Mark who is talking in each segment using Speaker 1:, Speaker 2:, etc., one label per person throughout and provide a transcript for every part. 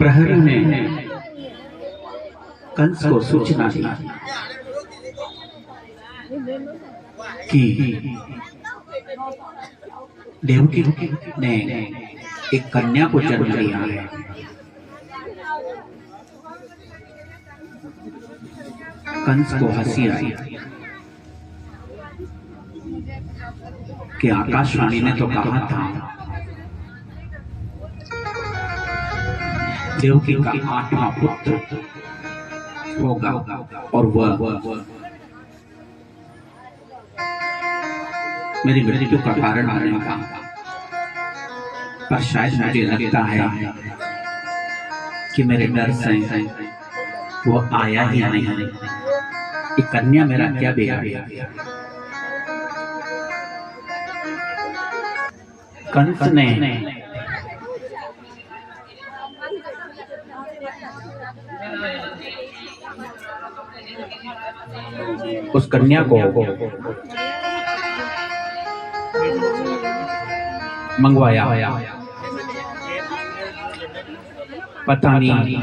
Speaker 1: प्रहरी ने कंस को सूचना दी कि देवकी ने एक कन्या को जन्म दिया है। कंस को हंसी आई कि आकाशवाणी ने तो कहा था देवकी का 8वां पुत्र होगा और वह मेरी मृत्यु का कारण बनेगा। पर शायद मुझे लगता है कि मेरे डर से वो आया ही नहीं। ये कन्या मेरा क्या बिगाड़ेगा? कंस ने उस कन्या को मंगवाया। पता नहीं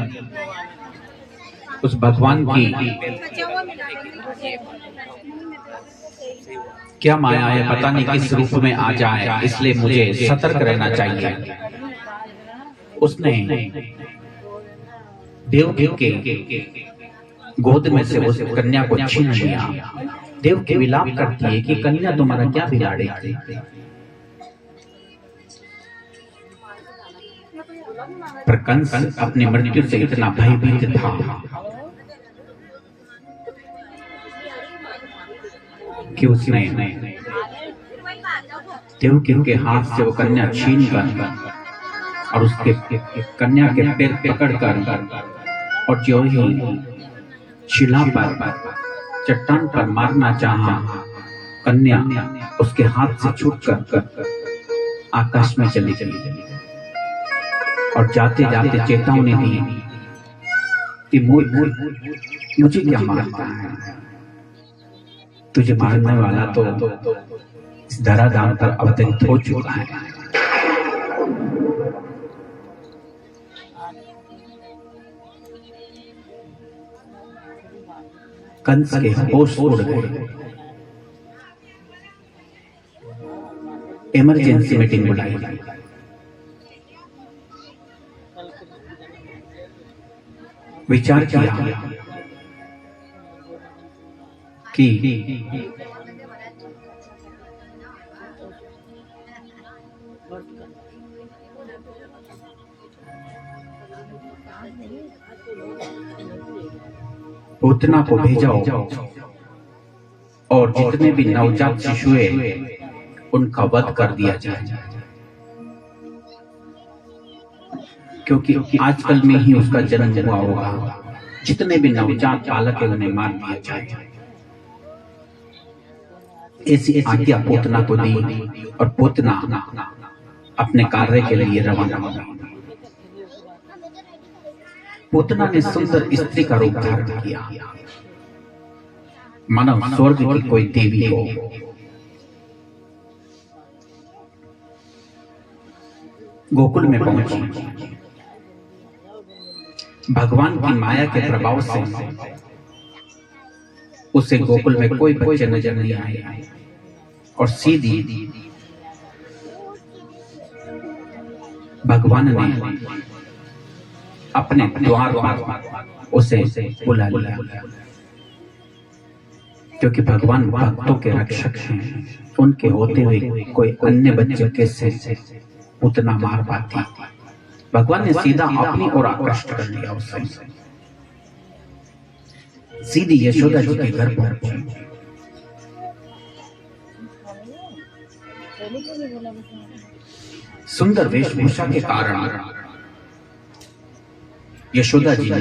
Speaker 1: उस भगवान की क्या माया है, पता नहीं किस रूप में आ जाए, इसलिए मुझे सतर्क रहना चाहिए। उसने देवकी के गोद में से उस कन्या को छीन लिया। देवकी विलाप करती है कि कन्या तुम्हारा क्या बिगाड़े थे। पर कंस अपनी मृत्यु से इतना भयभीत था कि उसने देवकी के हाथ से वो कन्या छीन कर और उसके कन्या के पैर पकड़कर और जो ही शिला पर चट्टान पर मारना चाहा, कन्या उसके हाथ से छूटकर आकाश में चली गई और जाते जाते चेतावनी दी कि मुझे क्या मारता है, तुझे मारने वाला तो इस धराधाम पर अवतरित हो चुका है। कंस के होश उड़ गए। इमरजेंसी मीटिंग बुलाई। विचार किया कि पूतना को भेजाओ और जितने भी नवजात शिशु हैं उनका वध कर दिया जाए, क्योंकि आजकल में ही उसका जन्म हुआ होगा। जितने भी नवजात बालक है उन्हें मार दिया जाए। ऐसी आज्ञा पूतना को दी और पूतना अपने कार्य के लिए रवाना हो गई। पूतना ने सुंदर स्त्री का रूप धारण किया, मानो स्वर्ग की कोई देवी हो। गोकुल में पहुंची। भगवान की माया के प्रभाव से उसे गोकुल में कोई बच्चे नजर नहीं आए और सीधी भगवान ने अपने द्वार पर उसे बुला लिया, क्योंकि भगवान भक्तों के रक्षक हैं। उनके होते हुए कोई अन्य बच्चे कैसे उतना मार पाती। भगवान ने सीधा अपनी ओर आकृष्ट कर लिया उसे। सीधी यशोदा जी के घर पहुंची। सुंदर वेशभूषा के कारण यशोदा जी ने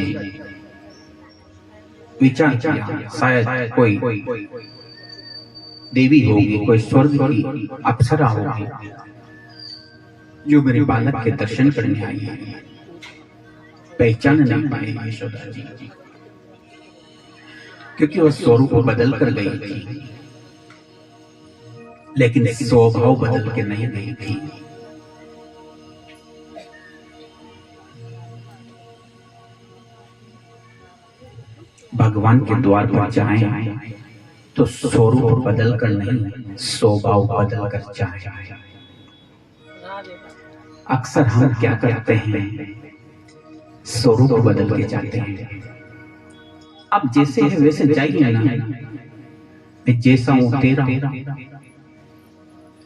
Speaker 1: विचार किया शायद कोई देवी होगी, कोई स्वर्ग की अप्सरा होगी जो मेरे बालक के दर्शन करने आई है। पहचान नहीं पाई यशोदा जी, क्योंकि वह स्वरूप बदल कर गई थी, लेकिन स्वभाव बदल के नहीं गई थी। भगवान के द्वार पर जाएं तो स्वरूप बदल कर नहीं, स्वभाव बदल कर जाएं। अक्सर हम क्या करते हैं, स्वरूप बदल के जाते हैं। अब जैसे है वैसे जाइए ना, मैं जैसा हूं तेरा।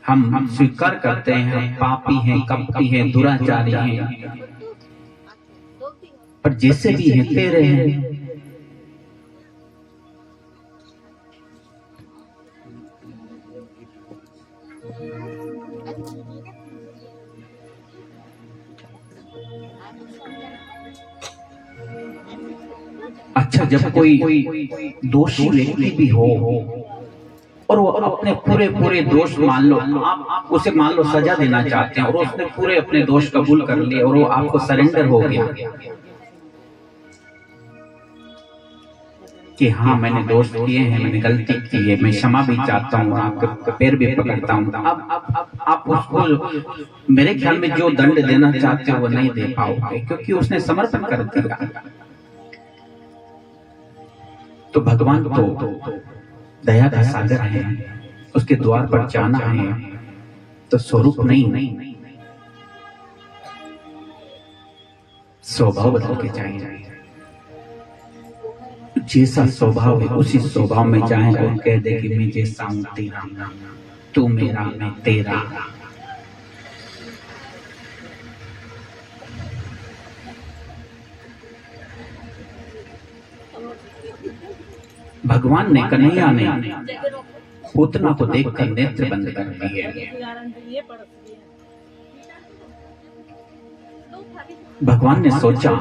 Speaker 1: हम स्वीकार करते हैं पापी हैं, कपटी हैं, दुराचारी हैं, पर जैसे भी हैं तेरे हैं। अच्छा, जब कोई दोषी व्यक्ति भी हो और वो अपने पूरे पूरे दोष मान लो, आप उसे मान लो सजा देना चाहते हैं और उसने पूरे अपने दोष कबूल कर लिए और वो आपको सरेंडर हो गया कि हाँ मैंने दोष किए हैं, मैंने गलती की है, मैं क्षमा भी चाहता हूँ, आपके पैर भी पकड़ता हूँ। अब आप उसको मेरे ख्याल में जो दंड देना चाहते हो वो नहीं दे पाओगे, क्योंकि उसने समर्पण कर दिया। तो भगवान तो दया का सागर है, उसके द्वार पर जाना है तो स्वरूप नहीं, स्वभाव बदल के जाए। जैसा स्वभाव है उसी स्वभाव में जाए और कह दे कि मैं जैसा हूं तेरा, तू मेरा मैं तेरा। भगवान ने, कन्हैया ने पूतना को देखकर नेत्र बंद कर दिए। भगवान ने सोचा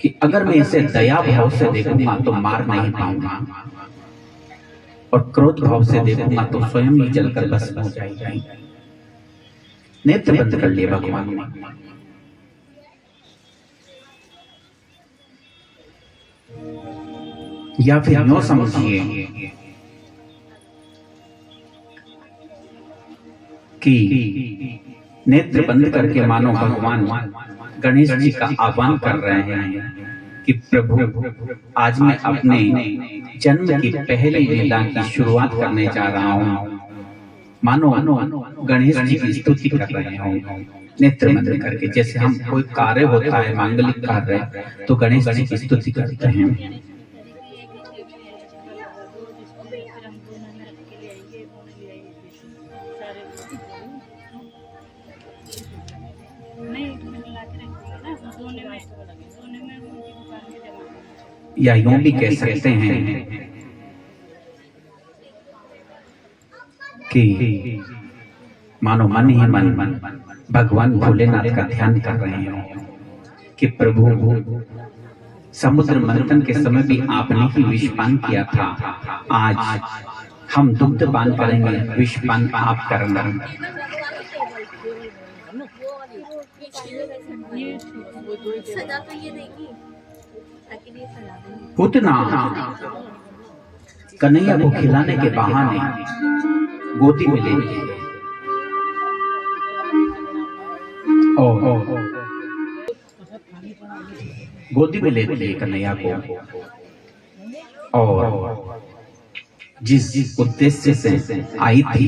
Speaker 1: कि अगर मैं इसे दया भाव से देखूंगा तो मार नहीं पाऊंगा, और क्रोध भाव से देखूंगा तो स्वयं ही जलकर भस्म हो जाएगा। नेत्र बंद कर लिए भगवान ने। या फिर यूं समझिए कि नेत्र बंद करके मानो भगवान गणेश जी का आह्वान कर रहे हैं कि प्रभु आज मैं अपने जन्म की पहली लीला की शुरुआत करने जा रहा हूं। मानो गणेश जी की स्तुति कर रहे हो नेत्र बंद करके। जैसे हम कोई कार्य होता है, मांगलिक कार्य, तो गणेश जी की स्तुति करते हैं। या यूं भी कह सकते हैं कि मानो मन ही मन भगवान भोलेनाथ का ध्यान कर रहे हो कि प्रभु समुद्र मंथन के समय भी आपने ही विषपान किया था, आज हम दुग्ध पान करेंगे, विषपान आप करना। सजा तो ये देगी, पूतना कन्हैया को खिलाने के बहाने गोदी में ले ली और गोदी में ले लिए कन्हैया को, और जिस उद्देश्य से आई थी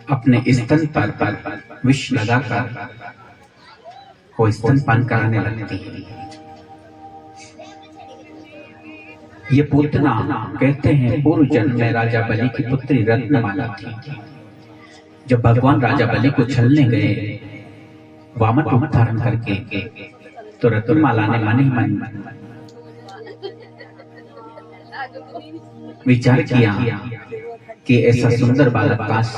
Speaker 1: अपने स्तन पर विष लगाकर वो स्तनपान कराने लगती है। ये पूतना कहते हैं पूर्व जन्म में राजा बलि की पुत्री रत्नमाला थी। जब भगवान राजा बलि को छलने गए वामन रूप धारण करके, तो रत्नमाला ने मन ही मन विचार किया कि ऐसा सुंदर बालक काश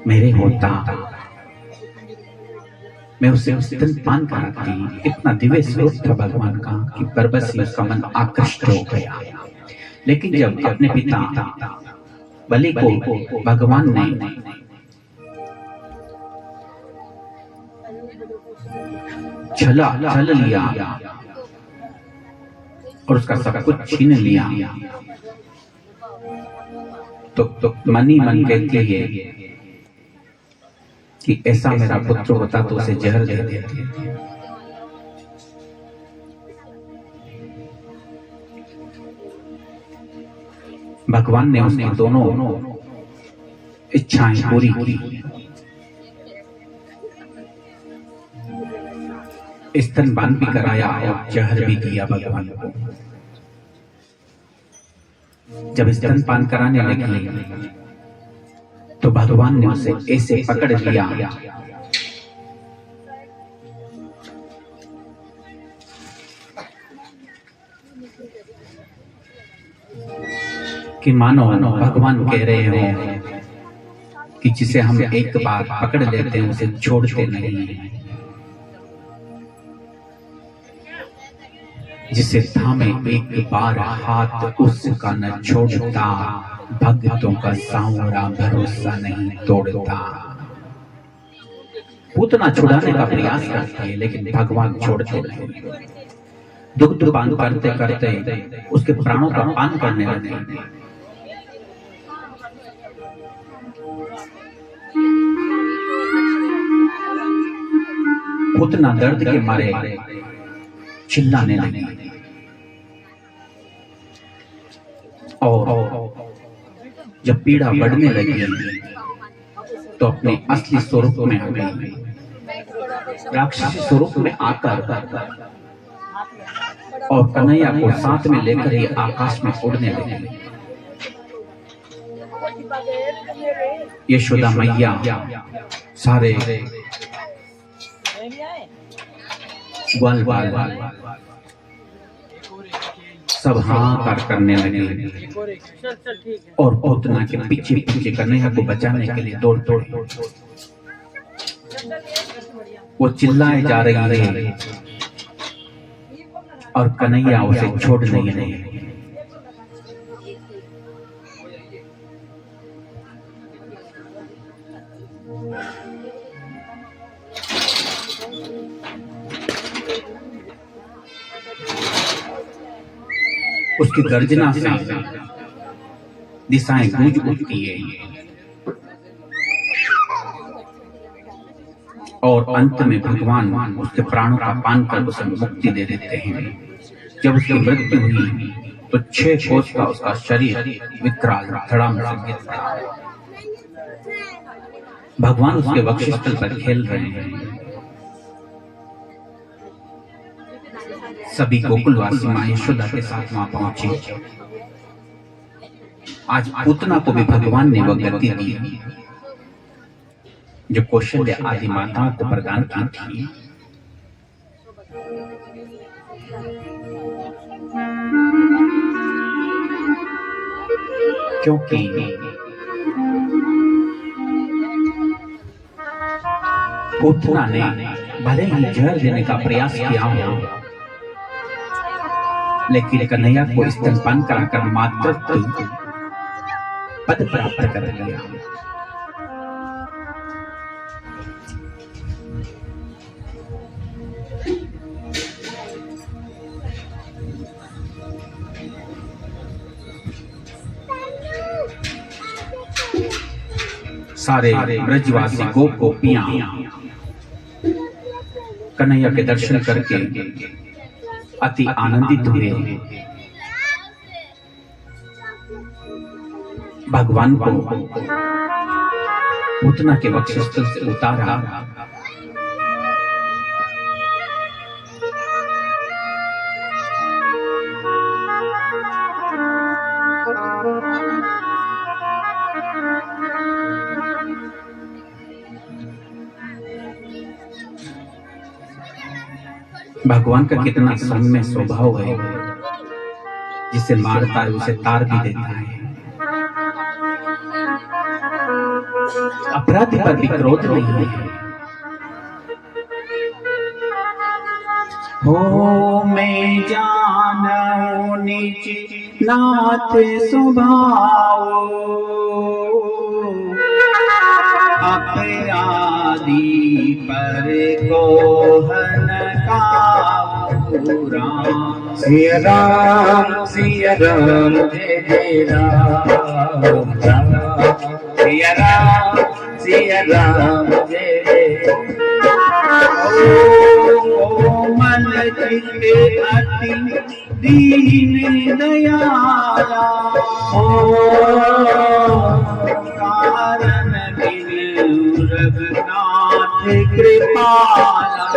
Speaker 1: मेरे होता, मैं उसे स्तनपान कराती। इतना दिव्य स्वरूप था भगवान का कि बरबस ही उसका मन आकृष्ट हो गया। लेकिन जब अपने पिता बलि को भगवान ने छल लिया और उसका सब कुछ छीन लिया, तो मन ही मन कहती है कि ऐसा मेरा पुत्र होता तो उसे जहर दे देते। भगवान ने उसकी दोनों इच्छाएं पूरी की। स्तनपान भी कराया और जहर भी दिया भगवान को। जब स्तनपान कराने लगी तो भगवान ने उसे ऐसे पकड़ लिया कि मानो भगवान कह रहे हो कि जिसे हम एक बार पकड़ लेते हैं उसे छोड़ते नहीं, जिसे थामे एक बार हाथ उसका न छोड़ता, भक्तों का सांवरा भरोसा नहीं तोड़ता। पूतना छुड़ाने का प्रयास करती है लेकिन भगवान छोड़ते नहीं। दुग्ध पान करते करते उसके प्राणों का पान करने लगे। पूतना दर्द के मारे चिल्लाने लगी और जब पीड़ा बढ़ने लगी तो अपने असली स्वरूप में आ गई। राक्षसी स्वरूप में आकर और कन्हैया को साथ में लेकर ही आकाश में उड़ने लगी। यशोदा मैया सारे ग्वाल सब हाहाकार करने लगे और पूतना के पीछे पीछे कन्हैया को बचाने के लिए दौड़ दौड़े। वो चिल्लाए जा रही है और कन्हैया उसे छोड़ नहीं रहे। उसकी गर्जना से दिशाएं गूंज उठती है और अंत में भगवान उसके प्राणों का पान कर उसे मुक्ति दे देते हैं। जब उसकी मृत्यु हुई तो 6 कोस का उसका शरीर विकराल धड़ाम से गिर पड़ा। भगवान उसके वक्षस्थल पर खेल रहे हैं। सभी गोकुलवासी मां यशोदा के साथ वहां पहुंचे। आज पूतना को भी भगवान ने वह गति दी जो कौशल्य आदि माताओं को प्रदान की थी। क्योंकि पूतना ने भले ही जहर देने का प्रयास किया हो लेकिन कन्हैया को स्तनपान कराकर मातृत्व पद प्राप्त कर लिया। सारे ब्रजवासी गोपियां कन्हैया के दर्शन करके अति आनंदित हुए। भगवान को पूतना के वक्षस्थल से उतारा भगवान का कितना सौम्य स्वभाव है, जिसे मारता है उसे तार भी देता है। अपराधी पर भी क्रोध नहीं है। हो मैं जानू निज नाथ स्वभाव, अपराधी पर कोहन काऊ। राम
Speaker 2: सिया राम जय जय राम राम सिया राम जय जय
Speaker 1: कोमल चित्ते अति दीन दयाला कारण बिनु रघुनाथ कृपाला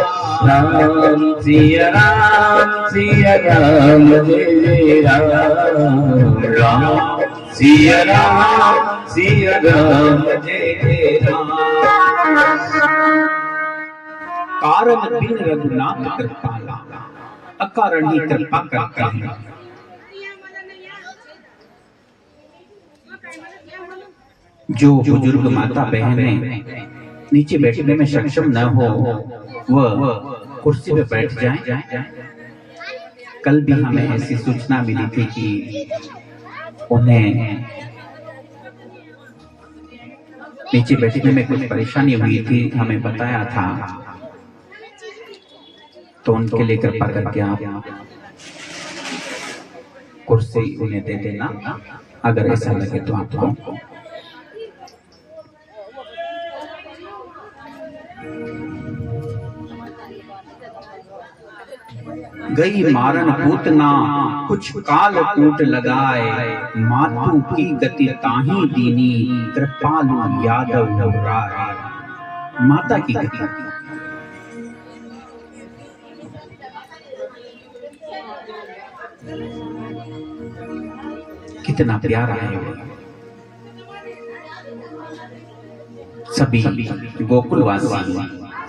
Speaker 2: राम सिया राम जय जय राम राम सिया राम जय जय राम
Speaker 1: कारण बिन रघुनाथ कृपाला अकारण ही कृपा करता है। जो बुजुर्ग माता बहनें नीचे बैठने में सक्षम न हो वह कुर्सी पे बैठ जाएं। कल भी हमें ऐसी सूचना मिली थी कि उन्हें नीचे बैठने में कुछ परेशानी हुई थी, हमें बताया था, तो उनके लिए कृपा करके आप कुर्सी उन्हें दे देना अगर ऐसा लगे तो आपको। गई मारन पूतना कुछ काल कूट लगाए, मातु की गति ताही दीनी कृपालु यादव राय। माता की गति कितना प्यारा है वो। सभी गोकुलवासी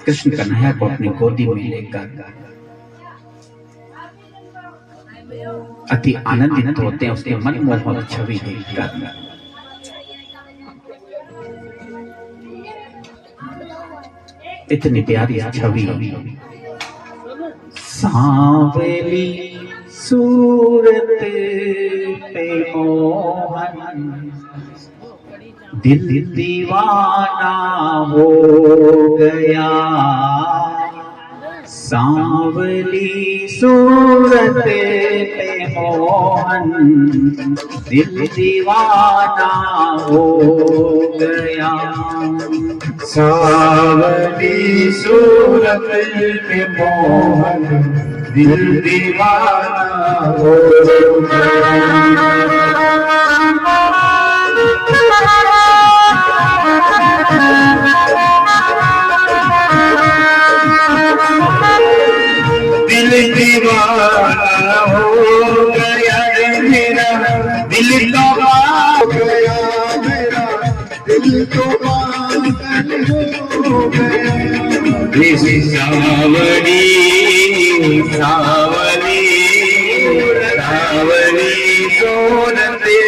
Speaker 1: कृष्ण कन्हैया को अपनी गोदी में लेकर अति आनंदित होते हैं उसके मनमोहक छवि देखकर। इतनी प्यारी छवि, सांवली सूरत पे मोहन दिल दीवाना हो गया, सांवली सूरत पे मोहन दिल दीवाना हो गया,
Speaker 2: सांवली सूरत पे मोहन दिल दीवाना हो दिल दीवाना हो गया मेरा, दिल तो हो गया मेरा, दिल तो पागल हो गया। सावली सावली सावली सोनते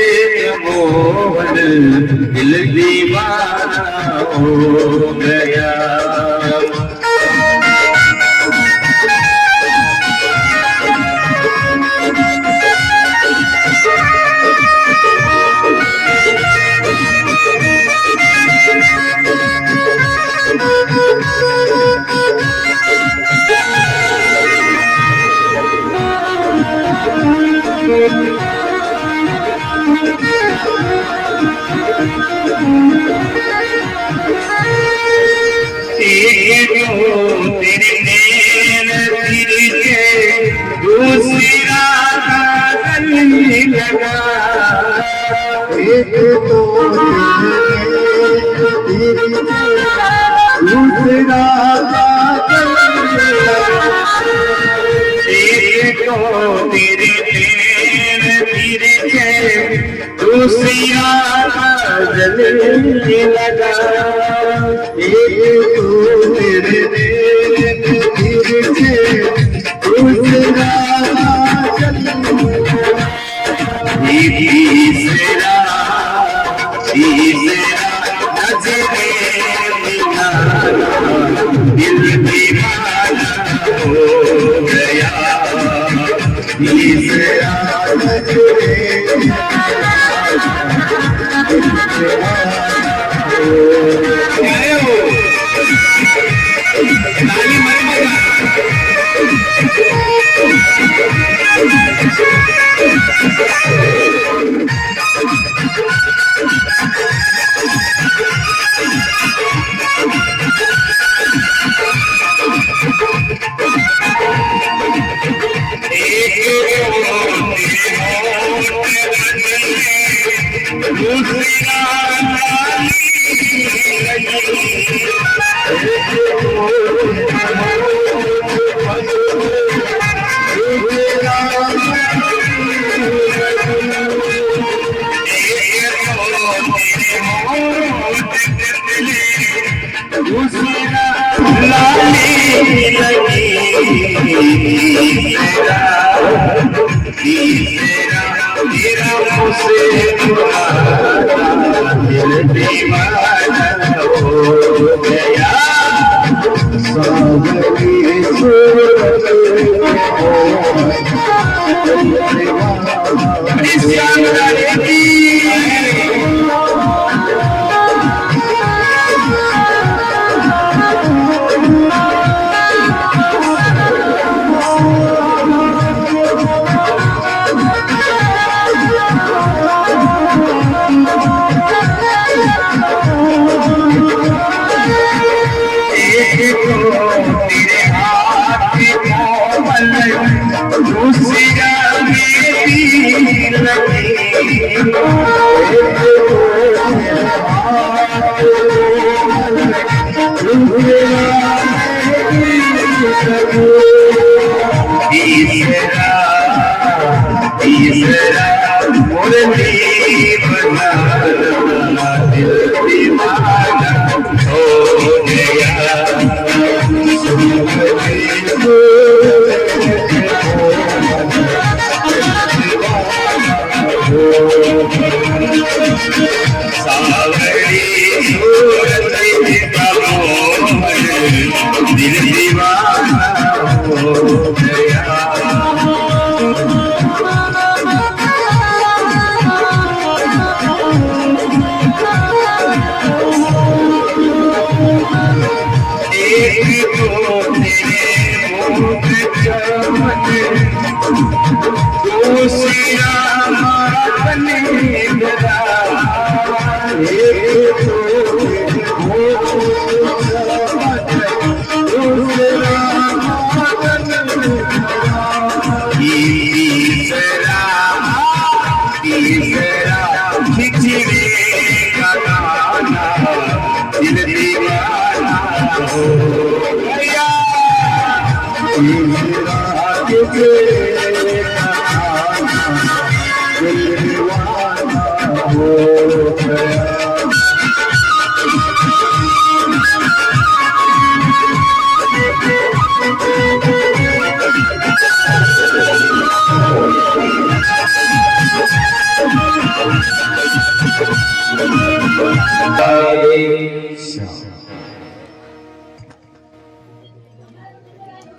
Speaker 2: मोहन दिल दीवाना हो गया।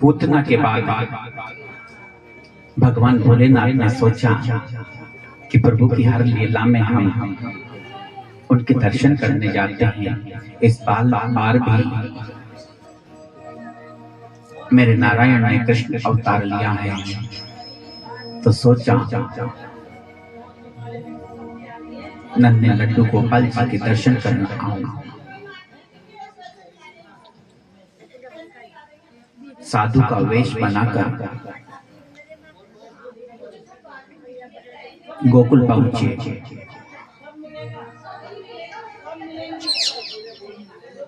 Speaker 1: पूतना के बाद भगवान भोलेनाथ ने सोचा कि प्रभु की हर लीला में हम उनके दर्शन करने जाते हैं। इस बार भी मेरे नारायण ने कृष्ण अवतार लिया है, तो सोचा नन्हे लड्डू गोपाल जी के दर्शन करना आऊंगा। साधु का वेश बनाकर गोकुल पहुंचे।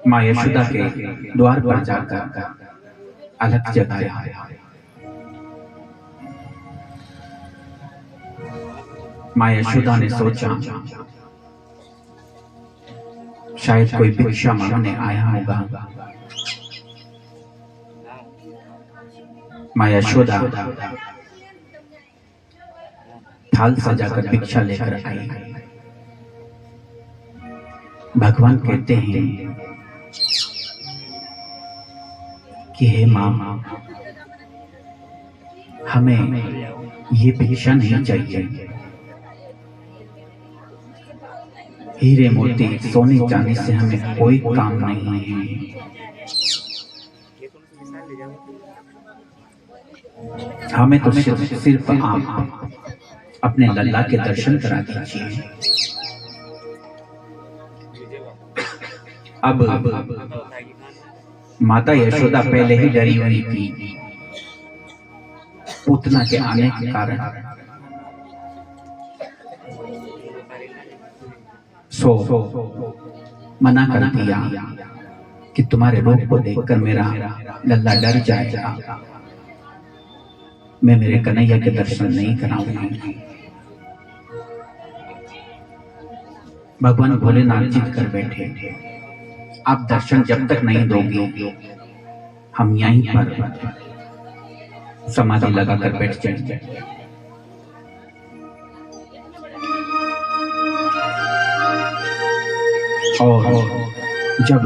Speaker 1: माँ यशोदा के द्वार पर जाकर अलग जगाया। माँ यशोदा ने सोचा शायद कोई भिक्षा मांगने आया होगा। माँ यशोदा थाल सजाकर भिक्षा लेकर आई। भगवान कहते हैं कि हे माँ, हमें ये भिक्षा नहीं चाहिए। हीरे मोती सोने चांदी से हमें कोई काम नहीं है। हमें तो सिर्फ आप अपने लल्ला के दर्शन करा दीजिए। अब माता यशोदा पहले ही डरी हुई थी पूतना के आने के कारण। सो मना कर दिया कि तुम्हारे रूप को देखकर मेरा लल्ला डर जाएगा, मैं मेरे कन्हैया के दर्शन नहीं कराऊंगी। भगवान भोलेनाथ जिद कर बैठे, आप दर्शन जब तक नहीं दोगे हम यहीं पर समाधि लगाकर बैठ जाएंगे। और जब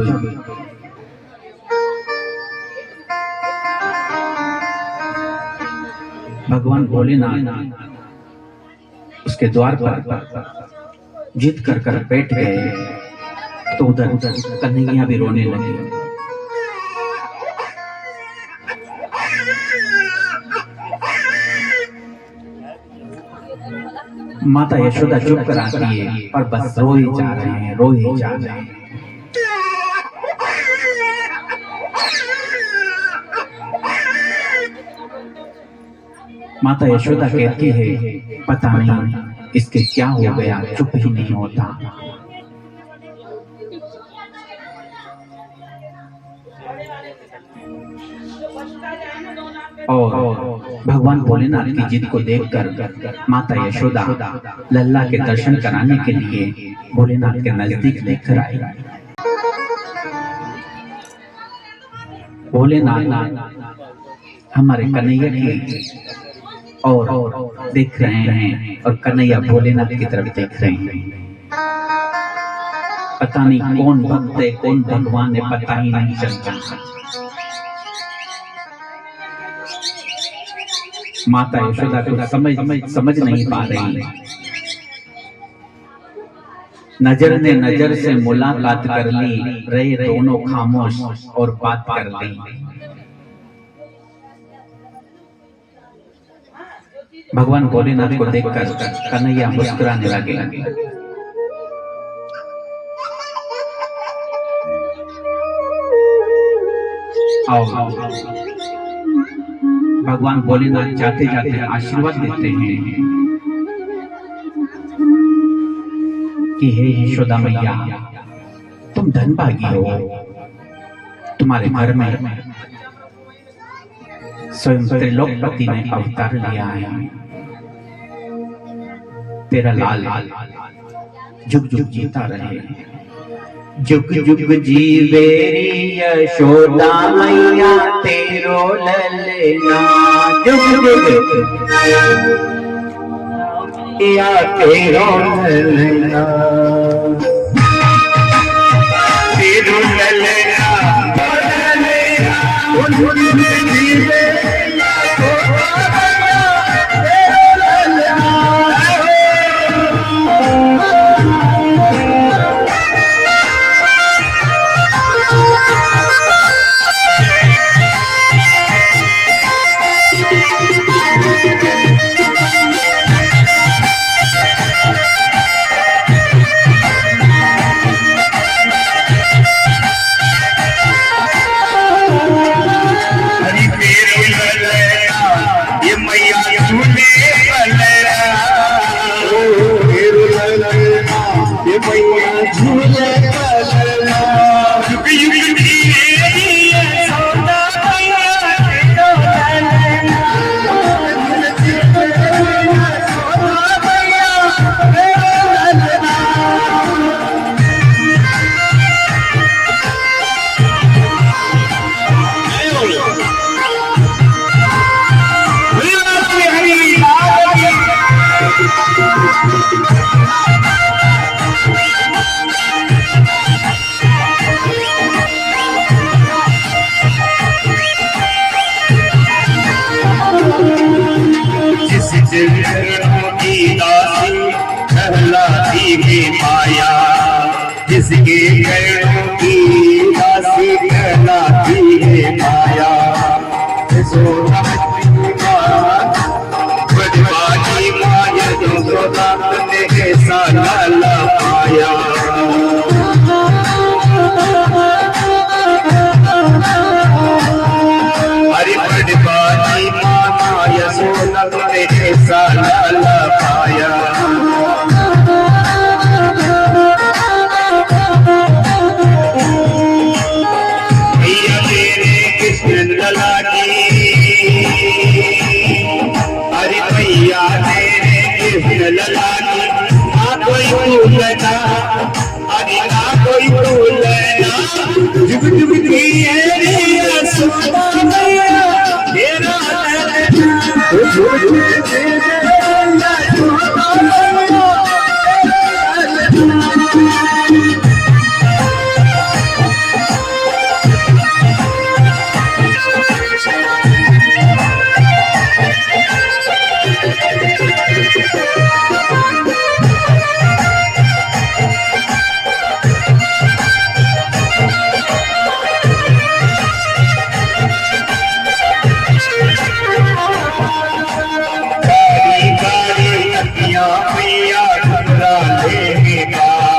Speaker 1: भगवान भोलेनाथ उसके द्वार पर जिद कर कर बैठ गए तो उधर कन्हैया भी रोने लगे। माता यशोदा चुप कराती है, पर बस रो ही जा रहे हैं, रो ही जा रहे हैं। माता यशोदा कहती है, पता नहीं इसके क्या हो गया, चुप ही नहीं होता। और भगवान भोलेनाथ की जिद को देखकर माता यशोदा लल्ला के दर्शन कराने के लिए भोलेनाथ के नजदीक लेकर आई। भोलेनाथ हमारे कन्हैया की और देख रहे हैं और कन्हैया भोलेनाथ की तरफ देख रहे हैं। पता नहीं कौन भक्त है कौन भगवान है, पता ही नहीं चलता। माता यशोदा को समझ नहीं पा रही। नजर ने नजर से मुलाकात कर ली, रहे दोनों खामोश और बात कर ली। भगवान भोलेनाथ को देखकर कन्हैया मुस्कुराने लगे। और भगवान भोलेनाथ जाते जाते आशीर्वाद देते हैं कि हे यशोदा मैया, तुम धनभागी हो, तुम्हारे घर में स्वयं त्रिलोकपति ने अवतार लिया है। तेरा लाल जुग जुग जीता रहे, जुग जुग जीवेरी यशोदा मैया तेरो ललना, जुग जुग या तेरो ललना, तेरो ललना, जुग जुग जीवेरी जिसके पैरों की दासी कहलाती है माया, बदमाशी माया जो सौदा ने ऐसा लाला पाया। अरे बदमाशी माया सोना ने ऐसा लाला पाया।
Speaker 2: तुलना, अरे ना कोई तुलना, जुग जुग की है यशोदा मैया तेरा ललना, जुग जुग की है यशोदा मैया तेरा ललना। मैया घबरा ले तारी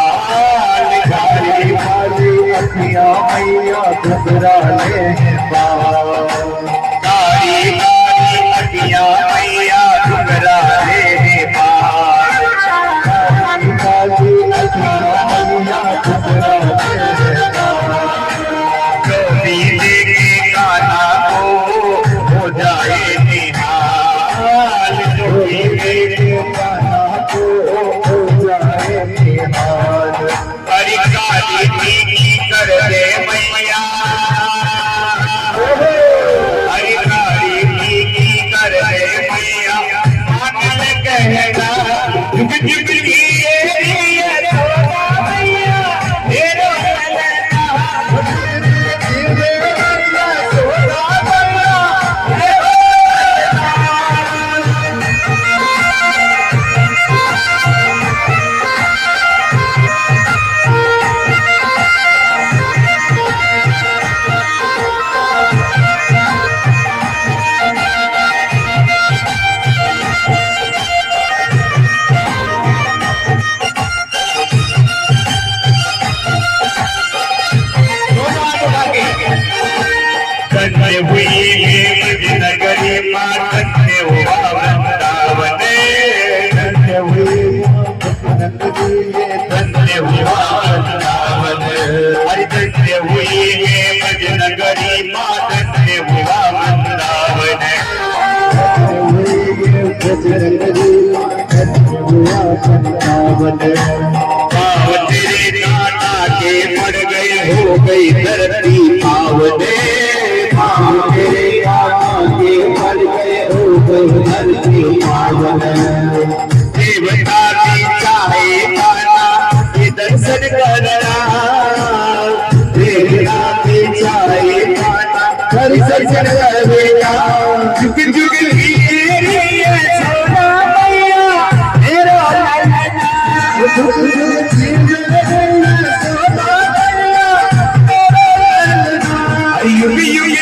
Speaker 2: तारी अटिया मैया घबरा ले तारी तारी अटिया मैया घबरा ले देखे काना को हो जाए निहाल, जोड़ी देखे काना को हो जाए निहाल। अरे काली की कर दे मैया, अरे काली की कर दे मैया, पागल कहना जुग जुग की यशोदा मैया तेरा ललना, यशोदा मैया तेरा धन्य हुई नगरी माँ, धन्य हुआ वृंदावन, धन्य हुई धन्य हुआ वृंदावन, अरे धन्य हुई नगरी माँ, धन्य हुआ वृंदावन, पाव तेरे नाना के पड़ गए हो गई धरती पावने, तेरे आगे बढ़ गए हो गए धरती पावन, देवता की चाहे पाना ये दर्शन करना, देवता की चाहे पाना दर्शन करना, जुग जुग की यशोदा मैया तेरा ललना, जुग जुग की यशोदा मैया तेरा ललना, युग युग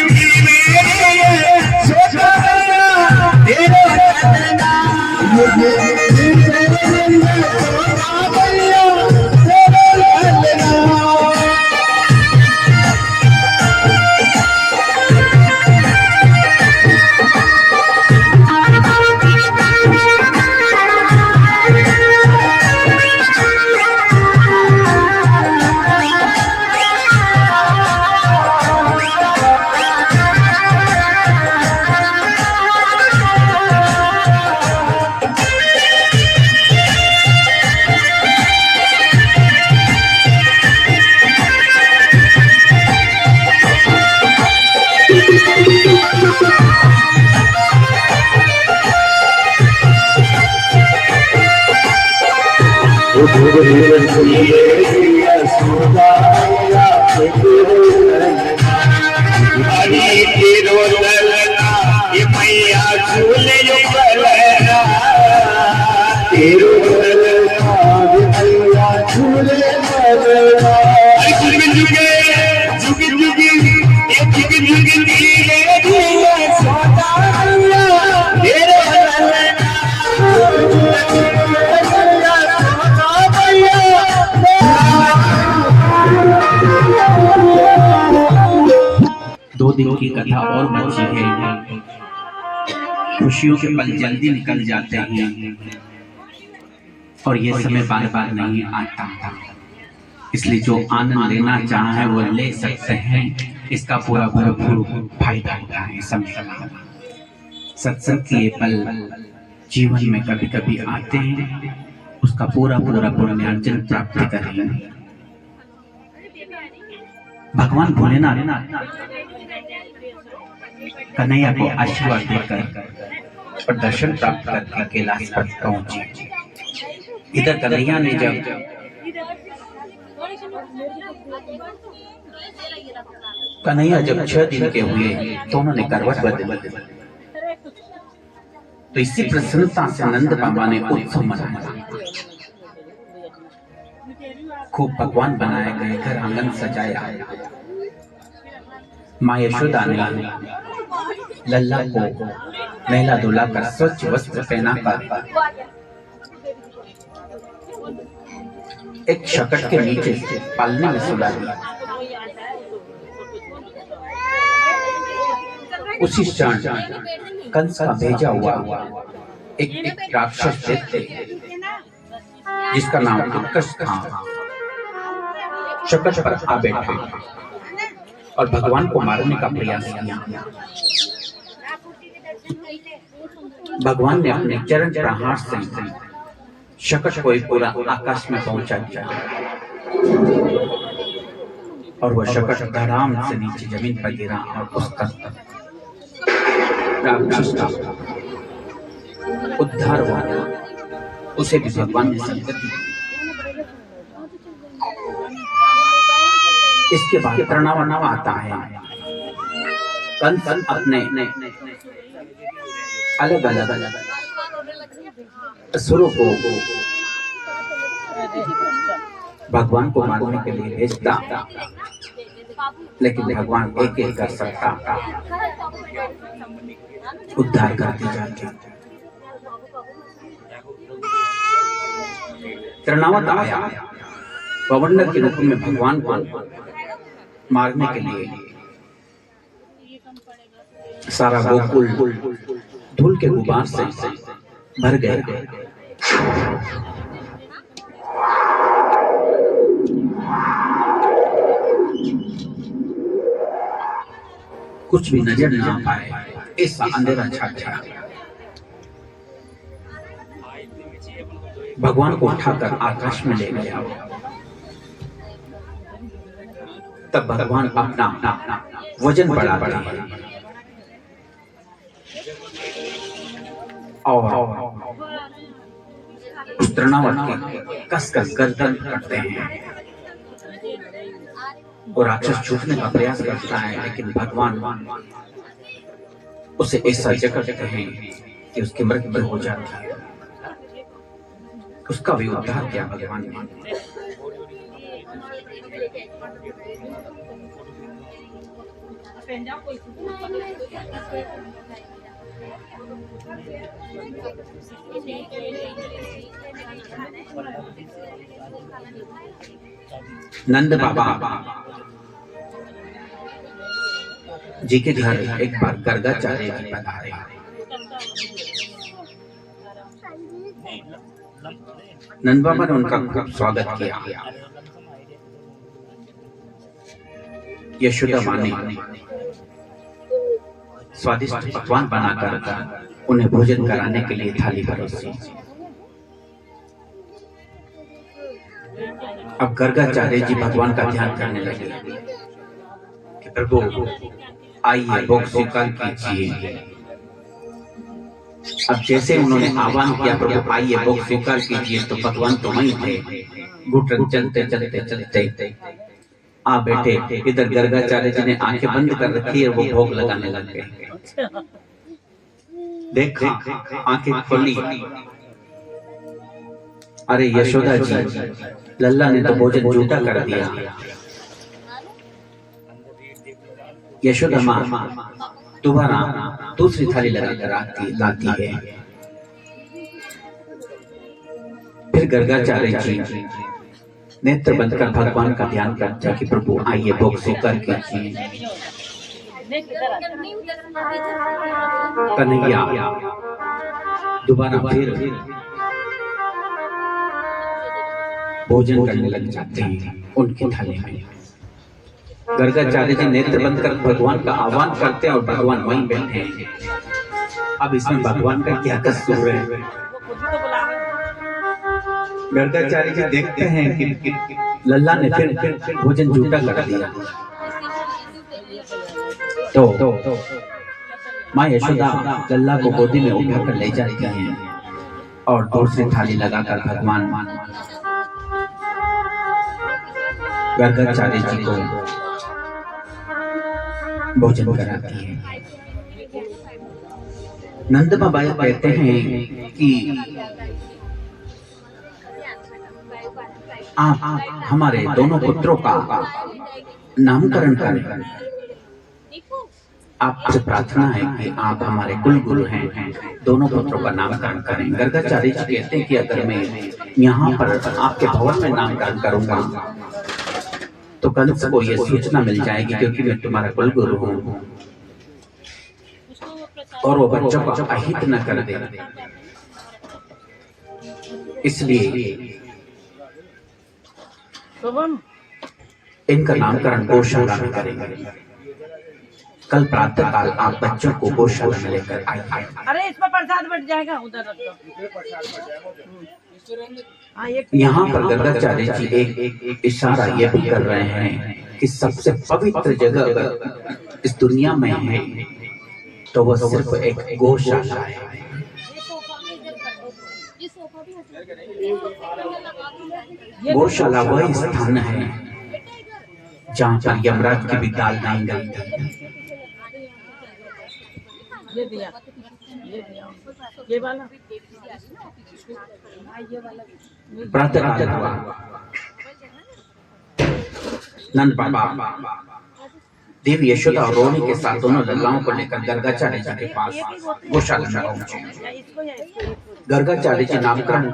Speaker 2: मैया झूले
Speaker 1: दो दिन की कथा और बची है। खुशियों के पल जल्दी निकल जाते हैं और ये समय बार बार नहीं आता, इसलिए जो आनंद लेना चाहे वो ले सकते हैं। इसका पूरा भरपूर फायदा उठाएं। समझना सत्संग के पल जीवन में कभी कभी आते हैं उसका पूरा पूरा पुण्यार्जन प्राप्त करें। भगवान भोलेनाथ कन्हैया को आशीर्वाद देकर और दर्शन प्राप्त करके कैलाश पर पहुंचे। इधर कन्हैया ने जब कन्हैया जब 6 दिन के हुए तो उन्होंने करवट बदली। तो इसी प्रसन्नता से नंद बाबा ने उत्सव मनाया। खूब पकवान बनाए गए, घर आंगन सजाया। माँ यशोदा ने लल्ला को नहला धुला कर स्वच्छ वस्त्र पहनाकर एक शकट के नीचे पालने में सुला दिया। उसी क्षण कंस का भेजा हुआ एक राक्षस दैत्य जिसका नाम अंकश था, शकट पर आ बैठे और भगवान को मारने का प्रयास किया। भगवान ने अपने चरण प्रहार से शकट को पूरा आकाश में पहुंचा दिया और वह शकट धड़ाम से नीचे जमीन पर गिरा और उसका राक्षस का उद्धार हुआ। उसे भी भगवान ने संगति दी। इसके बाद प्रणव आता है। कंस अपने अलग अलग असुरों को भगवान को मारने के लिए भेजता, लेकिन भगवान एक एक कर सकता उद्धार करते जाते। त्रिनावत आया पवंडर के रूप में भगवान को मारने के लिए। सारा गोकुल धूल के गुबार से भर गया। कुछ भी नजर ना पाए, ऐसा अंधेरा छा गया। भगवान को उठाकर आकाश में ले गया। तब भगवान अपना वजन बढ़ाते हैं और उस तृणावत के कसकर गर्दन करते हैं और राक्षस छूटने का प्रयास करता है, लेकिन भगवान उसे ऐसा जकड़ते हैं कि उसकी मृत्यु हो जाती है। उसका भी उद्धार किया भगवान ने। नंद बाबा जी के घर एक बार गर्गाचार्य जी पधारे। नंद बाबा ने उनका खूब स्वागत किया। यशोदा माँ ने स्वादिष्ट पकवान बनाकर उन्हें भोजन कराने के लिए थाली परोसी। अब गर्गाचार्य जी भगवान का ध्यान करने लगे कि प्रभु आइए भोग स्वीकार कीजिए। अब जैसे उन्होंने आह्वान किया प्रभु आइए भोग स्वीकार कीजिए, तो भगवान तो वहीं थे। घुटन चलते चलते चलते आ बैठे। इधर गर्गाचार्य जी ने आंखें बंद कर रखी है, वो भोग लगाने लग गए। देखा आंखें खोली, अरे यशोदा जी, लल्ला ने तो भोजन झूठा कर दिया। यशोदा माँ दोबारा दूसरी थाली लगाकर लाती है। फिर गर्गाचार्य जी नेत्र बंद कर भगवान का ध्यान करते कि प्रभु आइए भोग स्वीकार कीजिए। कन्हैया दोबारा फिर भोजन करने लग जाते हैं उनकी थाली में। गर्गाचार्य जी नेत्र बंद कर भगवान का आह्वान करते हैं और भगवान वहीं बैठे हैं। अब इसमें भगवान का क्या कसूर है? गर्गाचार्य जी देखते हैं कि लल्ला ने फिर भोजन झूठा कर दिया। तो माँ यशोदा लल्ला को गोदी में उठाकर ले जाती हैं और दूसरी थाली लगाकर भगवान गर्गाचार्य जी को भोजन कराती है। नंद बाबा कहते हैं कि आप हमारे दोनों पुत्रों का नामकरण करें। आपसे प्रार्थना है कि आप हमारे कुल गुरु हैं, दोनों पुत्रों का नामकरण करें। गर्गाचार्य जी कहते हैं कि अगर मैं यहाँ पर आपके भवन में नामकरण करूंगा तो कंस को यह सूचना मिल जाएगी, क्योंकि मैं तुम्हारा कुल गुरु हूँ, और वो बच्चों को अहित न कर दे। इसलिए इनका नामकरण गौशाला में करेंगे। कल प्रातः काल आप बच्चों को गौशाला में लेकर आइए।
Speaker 3: अरे इस पर प्रसाद बट जाएगा, उधर रख दो।
Speaker 1: यहाँ पर गर्गाचार्य जी एक इशारा ये भी कर रहे हैं कि सबसे पवित्र जगह अगर इस दुनिया में है तो वह सिर्फ एक गौशाला है। गौशाला वही स्थान है जहाँ पर यमराज की भी दाल नहीं गई।
Speaker 3: ये दिया, ये वाला
Speaker 1: प्रातः हुआ। नंद बाबा देवी यशोदा और रोहिणी के साथ दोनों लल्लाओं को लेकर गर्गाचार्य जी के पास गौशाला में पहुंचे। गर्गाचार्य जी नामकरण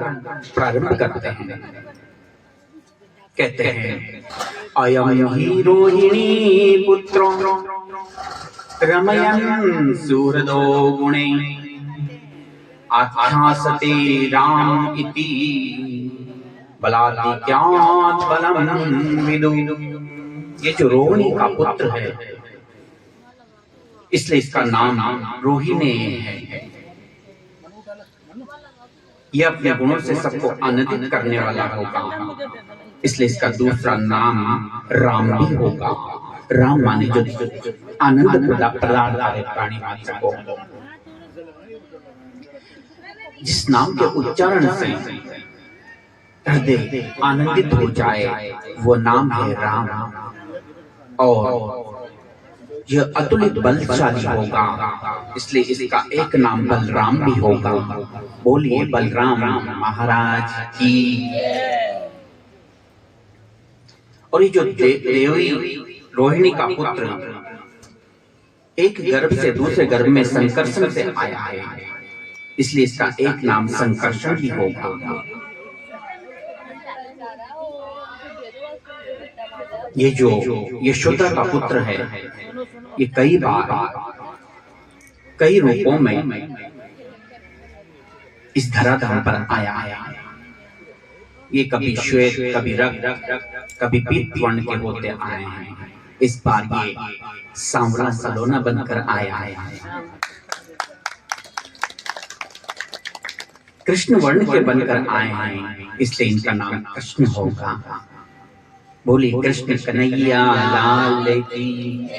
Speaker 1: प्रारंभ करते हैं। कहते हैं, अयम ही रोहिणी पुत्रो रमयन् सुहृदो गुणे आख्यासते राम इति बलादिक्यात् बलम् विदु। ये जो रोहिणी का पुत्र है, इसलिए इसका नाम रोहिणी है। यह अपने गुणों से सबको आनंदित करने वाला होगा, इसलिए इसका दूसरा नाम राम भी होगा। राम माने जो आनंद प्रदान करे प्राणी मात्र को। जिस नाम के उच्चारण से हृदय आनंदित हो जाए वो नाम है राम, और यह अतुलित बलशाली होगा, इसलिए इसका एक नाम बलराम भी होगा। बोलिए बलराम महाराज की। और ये जो देवी रोहिणी का पुत्र एक गर्भ से दूसरे गर्भ में संकर्षण से आया है, इसलिए इसका एक नाम संकर्षण भी होगा। ये जो यशोदा का पुत्र है, ये कई बार कई रूपों में इस धराधाम पर आया है। ये कभी श्वेत, कभी रक्त, कभी पीत वर्ण के होते आए हैं। इस बार ये सांवला सलोना बनकर आया है। कृष्ण वर्ण के बनकर आए हैं, इसलिए इनका नाम कृष्ण होगा। बोली कृष्ण कन्हैया लाल की।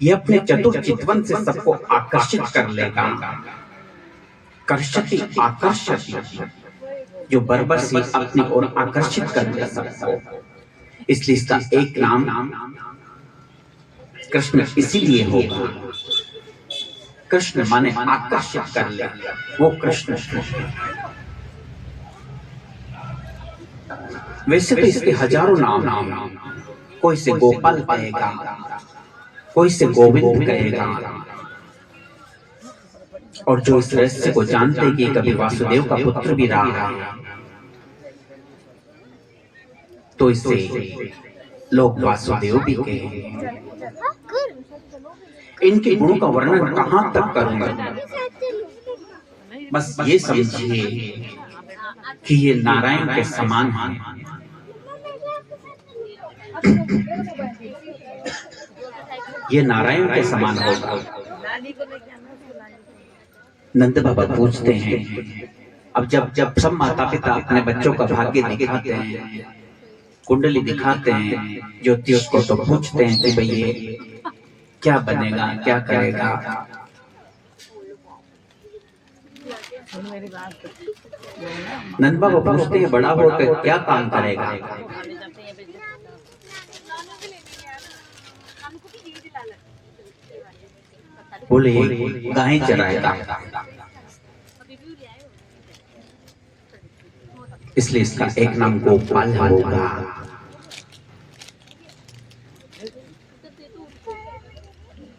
Speaker 1: ये अपने चतुर चितवन से सबको आकर्षित कर लेगा। कर्षति आकर्षति, जो बर्बर से अपनी ओर आकर्षित कर ले सबको, इसलिए इसका एक नाम कृष्ण इसीलिए होगा। कृष्ण माने आकर्षित कर ले, वो कृष्ण। वैसे तो इसके हजारों नाम, कोई से गोपाल कहेगा, कोई से गोविंद कहेगा, और जो इस रहस्य को जानते हैं कि कभी वासुदेव का पुत्र भी रहा है, तो इसे लोग वासुदेव भी कहेंगे। इनके गुणों का वर्णन कहां तक करूंगा, बस ये समझिए कि ये नारायण के समान हैं। ये नारायण के समान होगा। नंद बाबा पूछते हैं अब जब जब सब माता पिता अपने बच्चों का भाग्य दिखाते हैं, कुंडली दिखाते हैं, ज्योतिष को तो पूछते हैं कि भाई ये क्या बनेगा, क्या करेगा।
Speaker 3: मेरी बात
Speaker 1: नंद बाबा पूछते हैं बड़ा होकर क्या काम करेगा। बोले गाय चराएगा, इसलिए इसका एक नाम गोपाल होगा।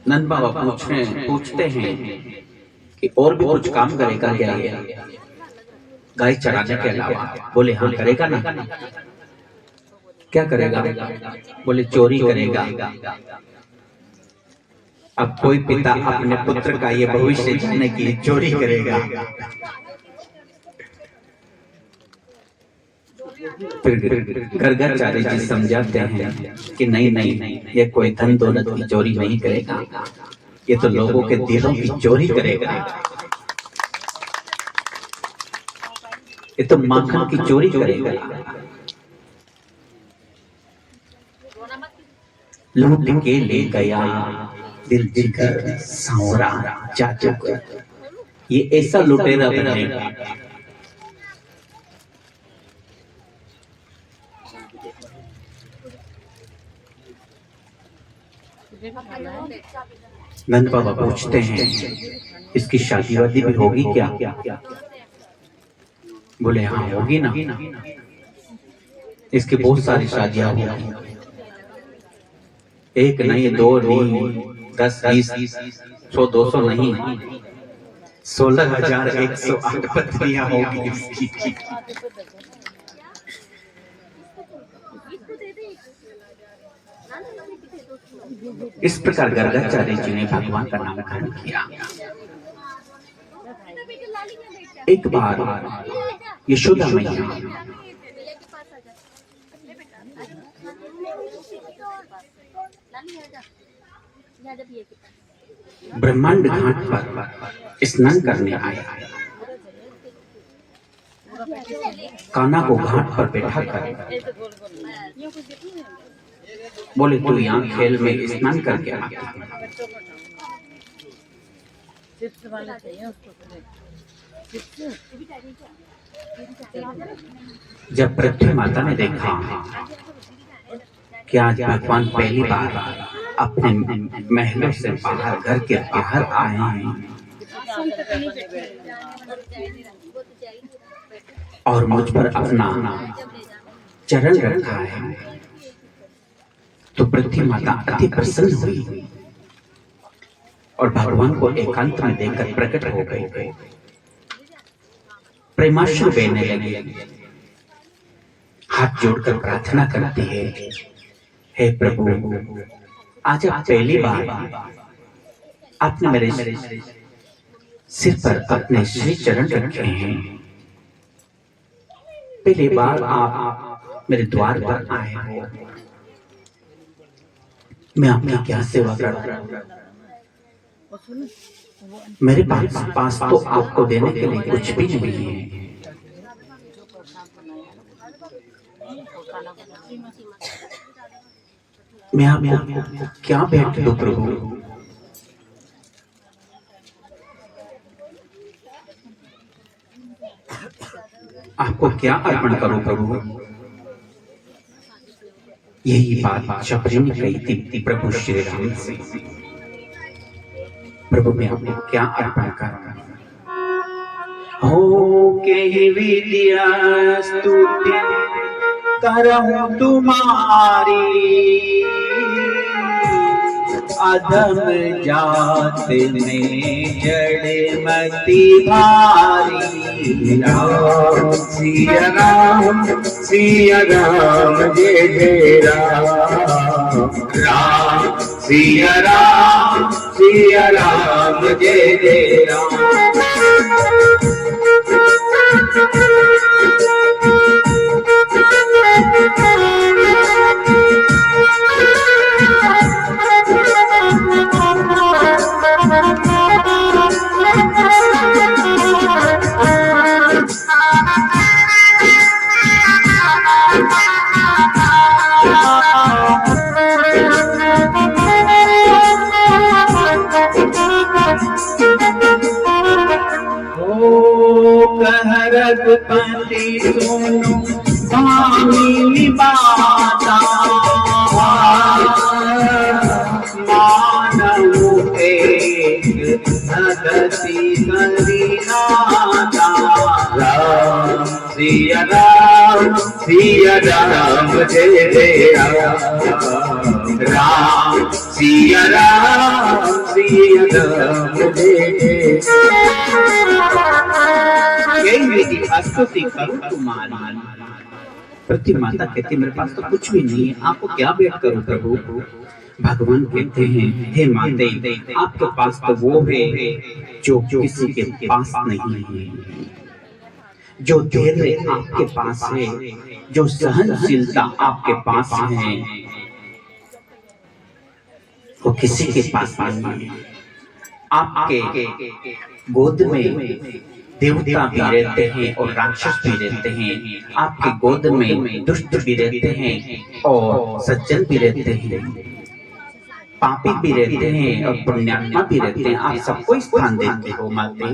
Speaker 1: नंद बाबा पूछते हैं कि और भी कुछ काम करेगा क्या ये गाय चराने के अलावा। बोले हाँ करेगा ना। क्या करेगा? बोले चोरी करेगा। अब कोई पिता अपने पुत्र का ये भविष्य जानने के लिए चोरी करेगा। फिर गर्गाचार्य जी समझाते हैं कि नहीं नहीं, ये कोई धन दौलत की चोरी नहीं करेगा, ये तो लोगों के दिलों की चोरी करेगा। ये तो माखन की चोरी करेगा। लूट के ले गया दिल जिगर सांवरा जादूगर। ये ऐसा लुटेरा बनेगा। नंद बाबा पूछते हैं इसकी शादी वादी भी होगी क्या? बोले हाँ होगी ना, इसकी बहुत सारी शादियां होगी, एक नहीं, दो नहीं, 10, 20, 100, 200 नहीं, 16,108 पत्नियां होगी इसकी। इस प्रकार गर्गाचार्य जी ने भगवान का नामकरण किया। एक बार यशोदा मैया ब्रह्मांड घाट पर स्नान करने आए। कान्हा को घाट पर बैठा कर बोले तू यहाँ खेल में स्नान करके आ। जब पृथ्वी माता ने देखा कि आज भगवान पहली बार अपने महलों से बाहर, घर के बाहर आए हैं और मुझ पर अपना चरण रखा है, तो पृथ्वी माता अति प्रसन्न हुई और भगवान को एकांत में देखकर प्रकट हो गई। प्रेमाश्रु बहने लगी, हाथ जोड़कर प्रार्थना करती है, हे प्रभु आज आप पहली बार आपने मेरे सिर पर अपने श्री चरण रखे हैं। पहली बार आप मेरे द्वार पर आए हो, मैं आपकी क्या सेवा करूं? मेरे पास तो आपको देने के लिए कुछ भी नहीं है। मैं आपको क्या भेंट दूं प्रभु? आपको क्या अर्पण करूं प्रभु? यही बात शबरी ने कही थी प्रभु श्री राम से। प्रभु मैं आपको क्या अर्पण करूं? हो के विद्या स्तुति करऊं तुम्हारी, अधम जात में जड़ मति भारी।
Speaker 2: राम सिया राम जय जय राम। राम सिया राम जय जय राम।
Speaker 1: रघुपति सुनो स्वामी बाता, मानव एक भगति करिनाता।
Speaker 2: राम सिया राम जय जय राम सिया राम जय जय।
Speaker 1: यही मेरी स्तुति करूं तुम्हारी। प्रति माता कहती मेरे पास तो कुछ भी नहीं है, आपको क्या भेंट करूं प्रभु। भगवान कहते हैं हे माते, आपके पास तो वो है जो किसी के पास नहीं है, जो धैर्य आपके पास है, जो सहनशीलता आपके पास है, वो किसी के पास नहीं है। आपके गोद में देवता भी रहते हैं और राक्षस भी रहते हैं, आपके गोद में दुष्ट भी रहते हैं और सज्जन भी रहते हैं, पापी भी रहते हैं और पुण्यात्मा भी रहते हैं। आप सबको स्थान देते हो माते।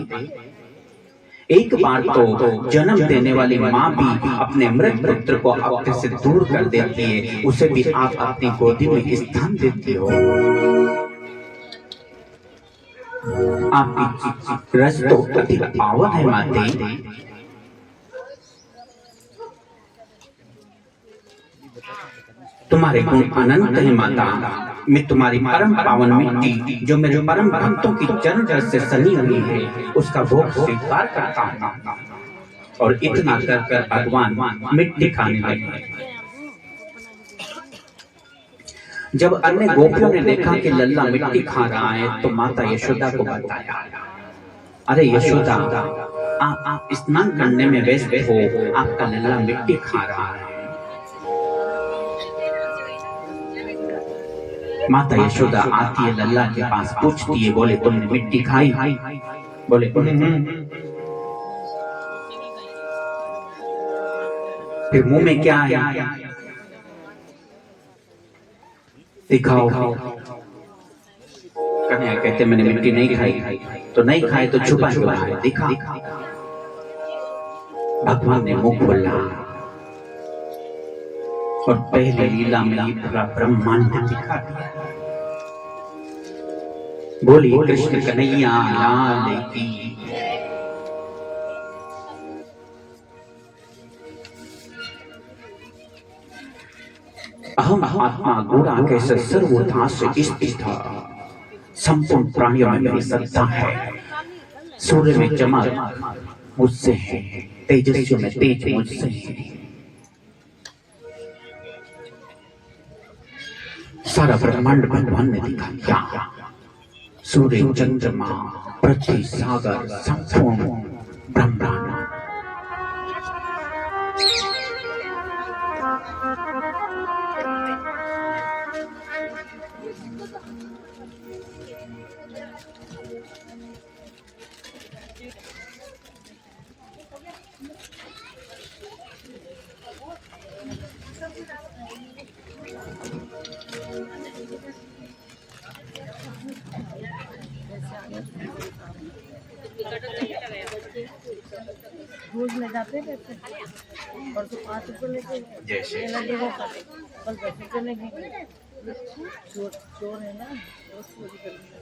Speaker 1: एक बार तो जन्म देने वाली माँ भी अपने मृत पुत्र को अपने से दूर कर देती है, उसे भी आप अपनी गोदी में स्थान देती हो। आपकी रस तो अति पावन है माते। तुम्हारे गुण अनंत है माता। मैं तुम्हारी परम पावन मिट्टी जो मेरे परम भक्तों की चरण रस से सनी हुई है, उसका भोग स्वीकार करता हूँ। और इतना कर कर भगवान मिट्टी खाने लगे। जब अन्य गोपियों ने देखा कि लल्ला मिट्टी खा रहा है, तो माता यशोदा को बताया, अरे यशोदा, आप स्नान करने में व्यस्त हो, आपका लल्ला मिट्टी खा रहा है। माता यशोदा आती है लल्ला के पास, पूछती है, बोले तुमने मिट्टी खाई? बोले फिर मुंह में क्या है? दिखाओ। कन्हैया कहते मैंने मिट्टी नहीं खाई। तो नहीं खाए तो छुपा छुपा है, दिखा। भगवान ने मुंह खोला और पहले लीला में ही पूरा ब्रह्मांड दिखा दिया। बोली कृष्ण कन्हैया लाल की। अहम आत्मा गूढ़ाकेश सर्वथा से स्थित था। संपूर्ण प्राणियों में मेरी सत्ता है। सूर्य में चमक मुझसे है, तेजस्वी में तेज मुझसे है। सारा ब्रह्मांड भगवान ने दिखा दिया। सूर्य, चंद्रमा, पृथ्वी, सागर, संपूर्ण ब्रह्मांड।
Speaker 3: रोज ले जाते रहते और तो 5 रुपए लेके लगेगा, कल 10 रुपए लगेगी। चोर है ना, चोरी करते।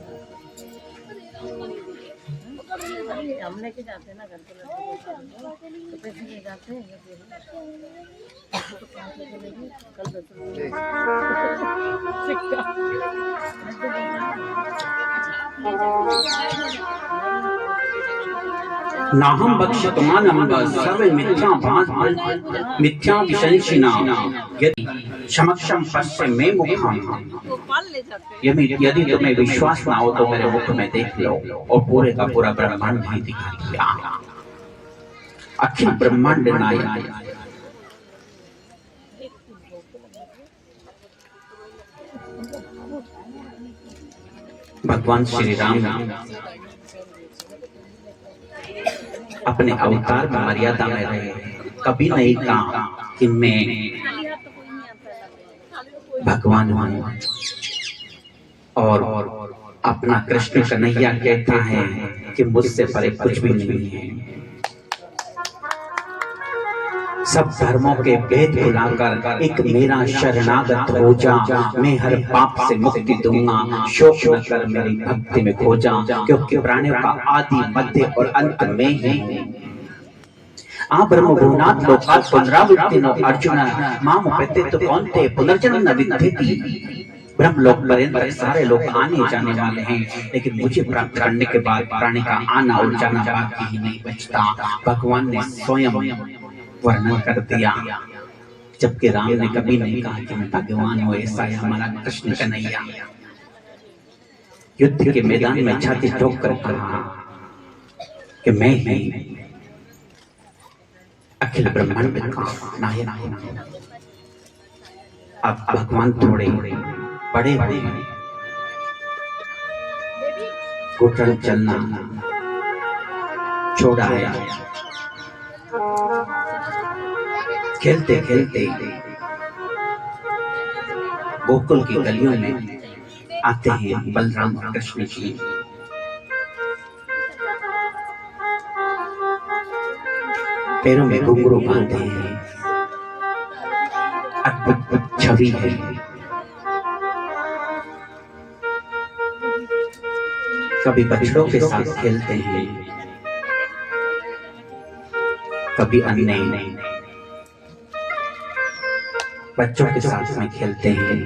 Speaker 3: हम लेके जाते हैं ना घर के लड़के, तो पैसे ले जाते हैं। तो 5 रुपए लेगी, कल 10 रुपए
Speaker 1: नाहम बक्षितमानम सर्व मिथ्या भास मिथ्या विशंसिना यदि समक्षम पश्य में मुखम। यदि तुम्हें विश्वास ना हो तो मेरे मुख में देख लो, और पूरे का पूरा ब्रह्मांड ही दिखा दिया। अखिल ब्रह्मांड नायक भगवान श्री राम अपने अवतार में मर्यादा में रहे। कभी नहीं कहा कि मैं भगवान हूं, और अपना कृष्ण कन्हैया कहता है कि मुझसे परे कुछ भी नहीं है। सब धर्मों के भेद भुलाकर एक मेरा शरणागत हो जा, मैं हर पाप से मुक्ति दूंगा, शोक न कर मेरी भक्ति में खो जा, क्योंकि प्राणियों का आदि मध्य और अंत में ही हूं। आ ब्रह्म भुवनात् लोकात् पुनरावृत्तिनो अर्जुन माम प्रत्येत कौन्ते पुनर्जन्म न विद्यते। ब्रह्म लोक पर्यंत सारे लोग आने जाने वाले हैं, लेकिन मुझे प्राप्त करने के बाद प्राणी का आना और जाना बाकी ही नहीं बचता। भगवान ने स्वयं वर्णन कर दिया, जबकि राम ने कभी नहीं कहा कि मैं भगवान हूँ। ऐसा है हमारा कृष्ण कन्हैया। युद्ध के मैदान में छाती ठोक कर कहा कि मैं ही अखिल ब्रह्मांड का नायक हूं। अब भगवान थोड़े बड़े हुए, घुटन चलना छोड़ा है, खेलते खेलते गोकुल की गलियों में आते हैं बलराम और कृष्ण जी। पैरों में घुंघरू बांधे हैं, अद्भुत छवि है। कभी बछड़ों के साथ खेलते हैं, कभी अन्य बच्चों के साथ में खेलते हैं।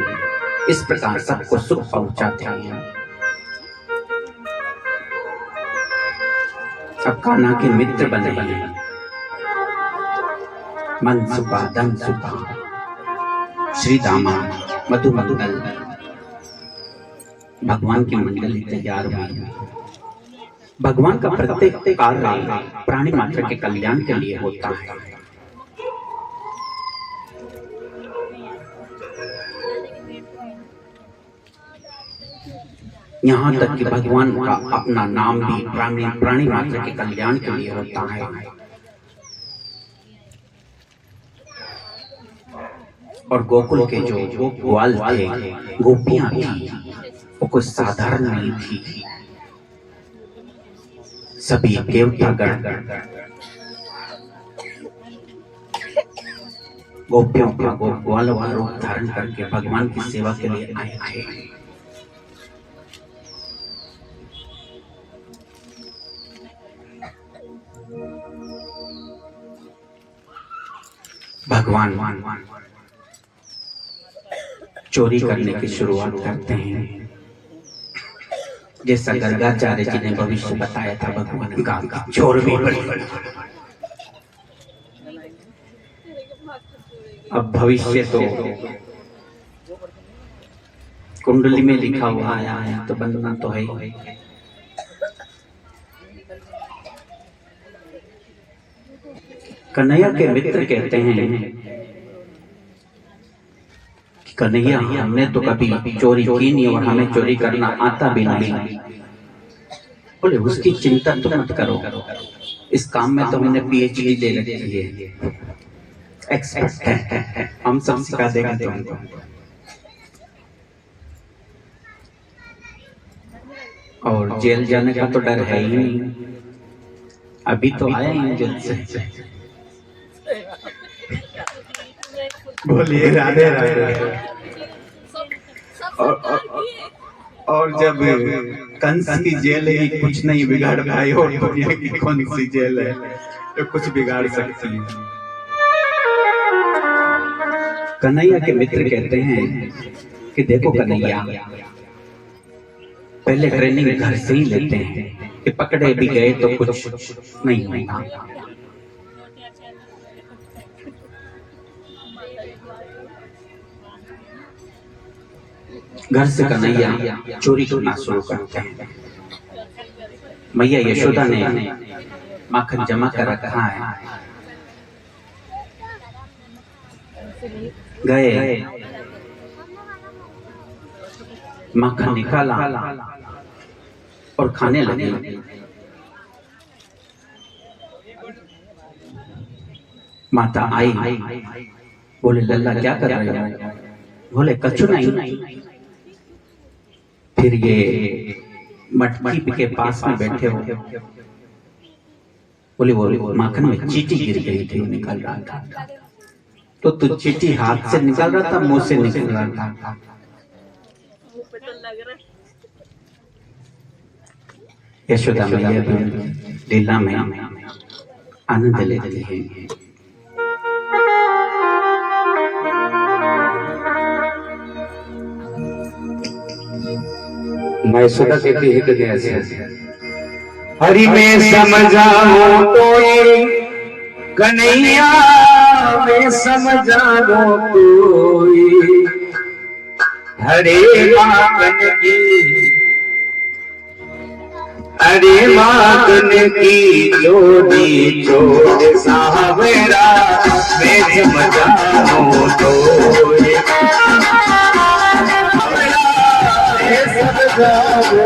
Speaker 1: इस प्रकार सबको सुख पहुंचाते हैं। अब कान्हा के मित्र बने, मन सुखा धन सुखा, श्री दामा मधुमंगल भगवान की मंडली तैयार हुई। भगवान का प्रत्येक कार्य प्राणी मात्र के कल्याण के लिए होता है। यहाँ तक कि भगवान का अपना नाम भी प्राणी मात्र के कल्याण के लिए होता है। और गोकुल के जो गोपाल थे, गोपियां थी, वो कुछ साधारण नहीं थी। सभी देवतागण गोपियों का ग्वाल वाला रूप धारण करके भगवान की सेवा के लिए आए थे। भगवान चोरी करने की शुरुआत करते हैं। जैसा गर्गाचार्य जी ने भविष्य बताया था, भगवान का चोर भी बड़ी। अब भविष्य तो कुंडली में लिखा हुआ आया है, तो बनना तो है ही। कन्हैया के मित्र कहते हैं कि कन्हैया, हमने तो कभी चोरी की नहीं और हमें चोरी करना आता भी नहीं। बोले उसकी चिंता तो मत करो, इस काम में तो हमने पीएचडी ले रखी है, एक्सपर्ट है, हम सब सिखा देगा तुमको। और जेल जाने का तो डर है ही नहीं, अभी तो आए हैं जेल से। बोलिए राधे राधे। और जब कंस की जेल है, कुछ नहीं बिगाड़ पाई, और दुनिया की कौन सी जेल है तो कुछ बिगाड़ सकती है। कन्हैया के मित्र कहते हैं कि देखो कन्हैया, पहले ट्रेनिंग घर से ही लेते हैं कि पकड़े भी गए तो कुछ नहीं होगा। घर से कन्हैया चोरी करना शुरू करते हैं। मैया यशोदा ने माखन जमा कर रखा है, गए माखन निकाला और खाने लगे। माता आई, बोले लल्ला क्या कर रहे हो? बोले कछु नहीं। फिर ये मटकी के पास में बैठे हो, बोले वो माखन में चींटी गिर गई थी, निकल रहा था। तो तू चींटी हाथ से निकल रहा था, मुंह से निकल रहा था। यशोदा मैया भी लीला में आनंद लेती है। मैं यशोदा कहती है कि ऐसे
Speaker 2: हरि में समझाओ तो ये कन्हैया में समझाओ कोई, हरे माखन की, हरे माखन की चोरी चोर सावरा में समझाओ तो ये समझाओ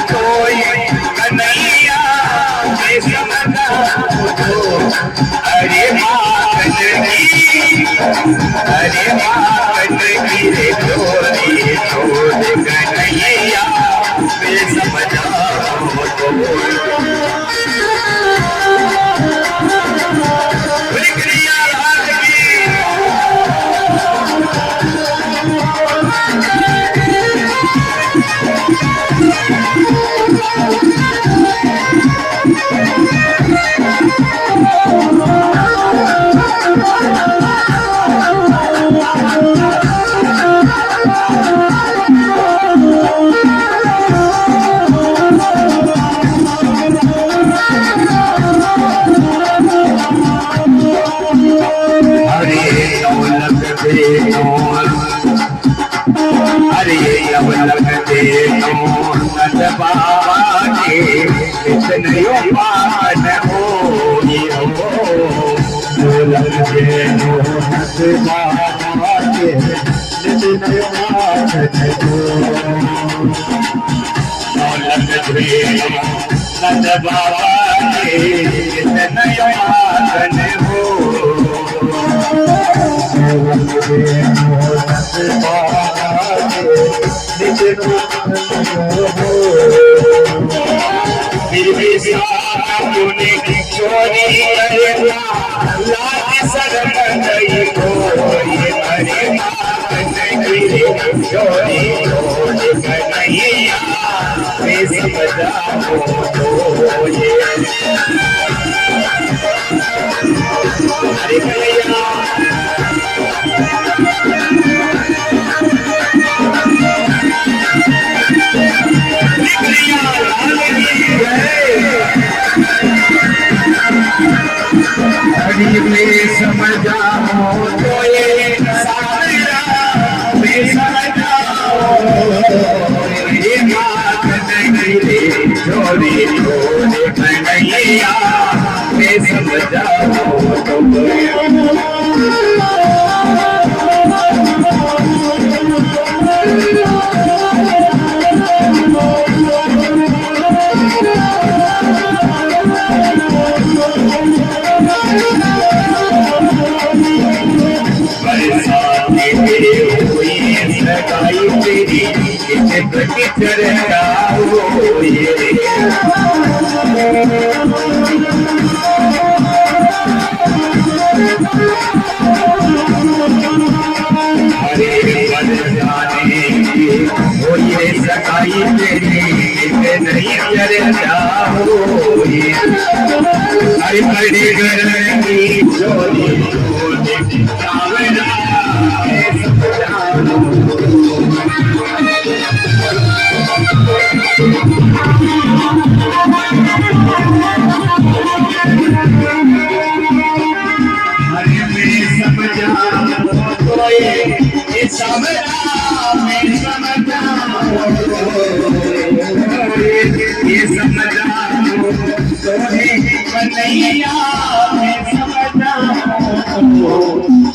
Speaker 2: तो ये कन्हैया में समझाओ तो, हरे माखन की, हरे माखन की रे चोरी चोर कन्हैया में समझाओ तो। फिर भी चोरी करेगा लाज शर्म नहीं कोई, हरे माखन की चोरी चोर कन्हैया में समझाओ तो ये, हरे कन्हैया हरि में समझाओ तो ये सावरा में समझाओ, ये माखन की रे चोरी चोर कन्हैया में समझाओ तो।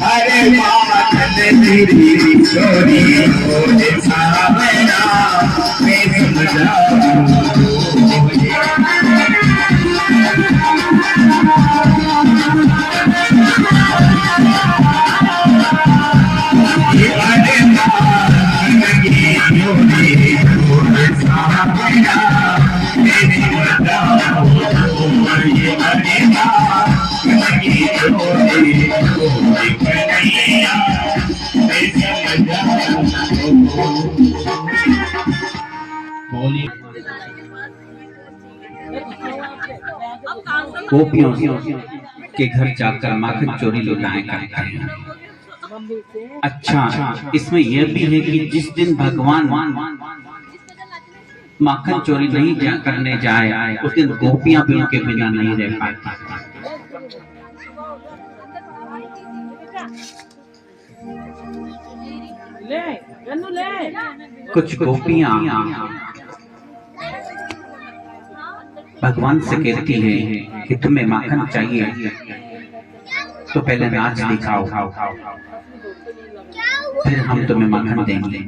Speaker 2: हरे माखन की चोरी चोर सावरा में समझाओ, हरे माखन की चोरी चोर सावरा
Speaker 1: गोपियों के घर जाकर माखन चोरी लुटाए करते हैं। अच्छा, इसमें यह भी है कि जिस दिन भगवान माखन चोरी नहीं करने जाए, उस दिन गोपियां भी उनके बिना नहीं रह पाती। कुछ गोपियां भगवान से कहती है कि तुम्हें माखन चाहिए तो पहले नाच दिखाओ, फिर हम तुम्हें माखन देंगे।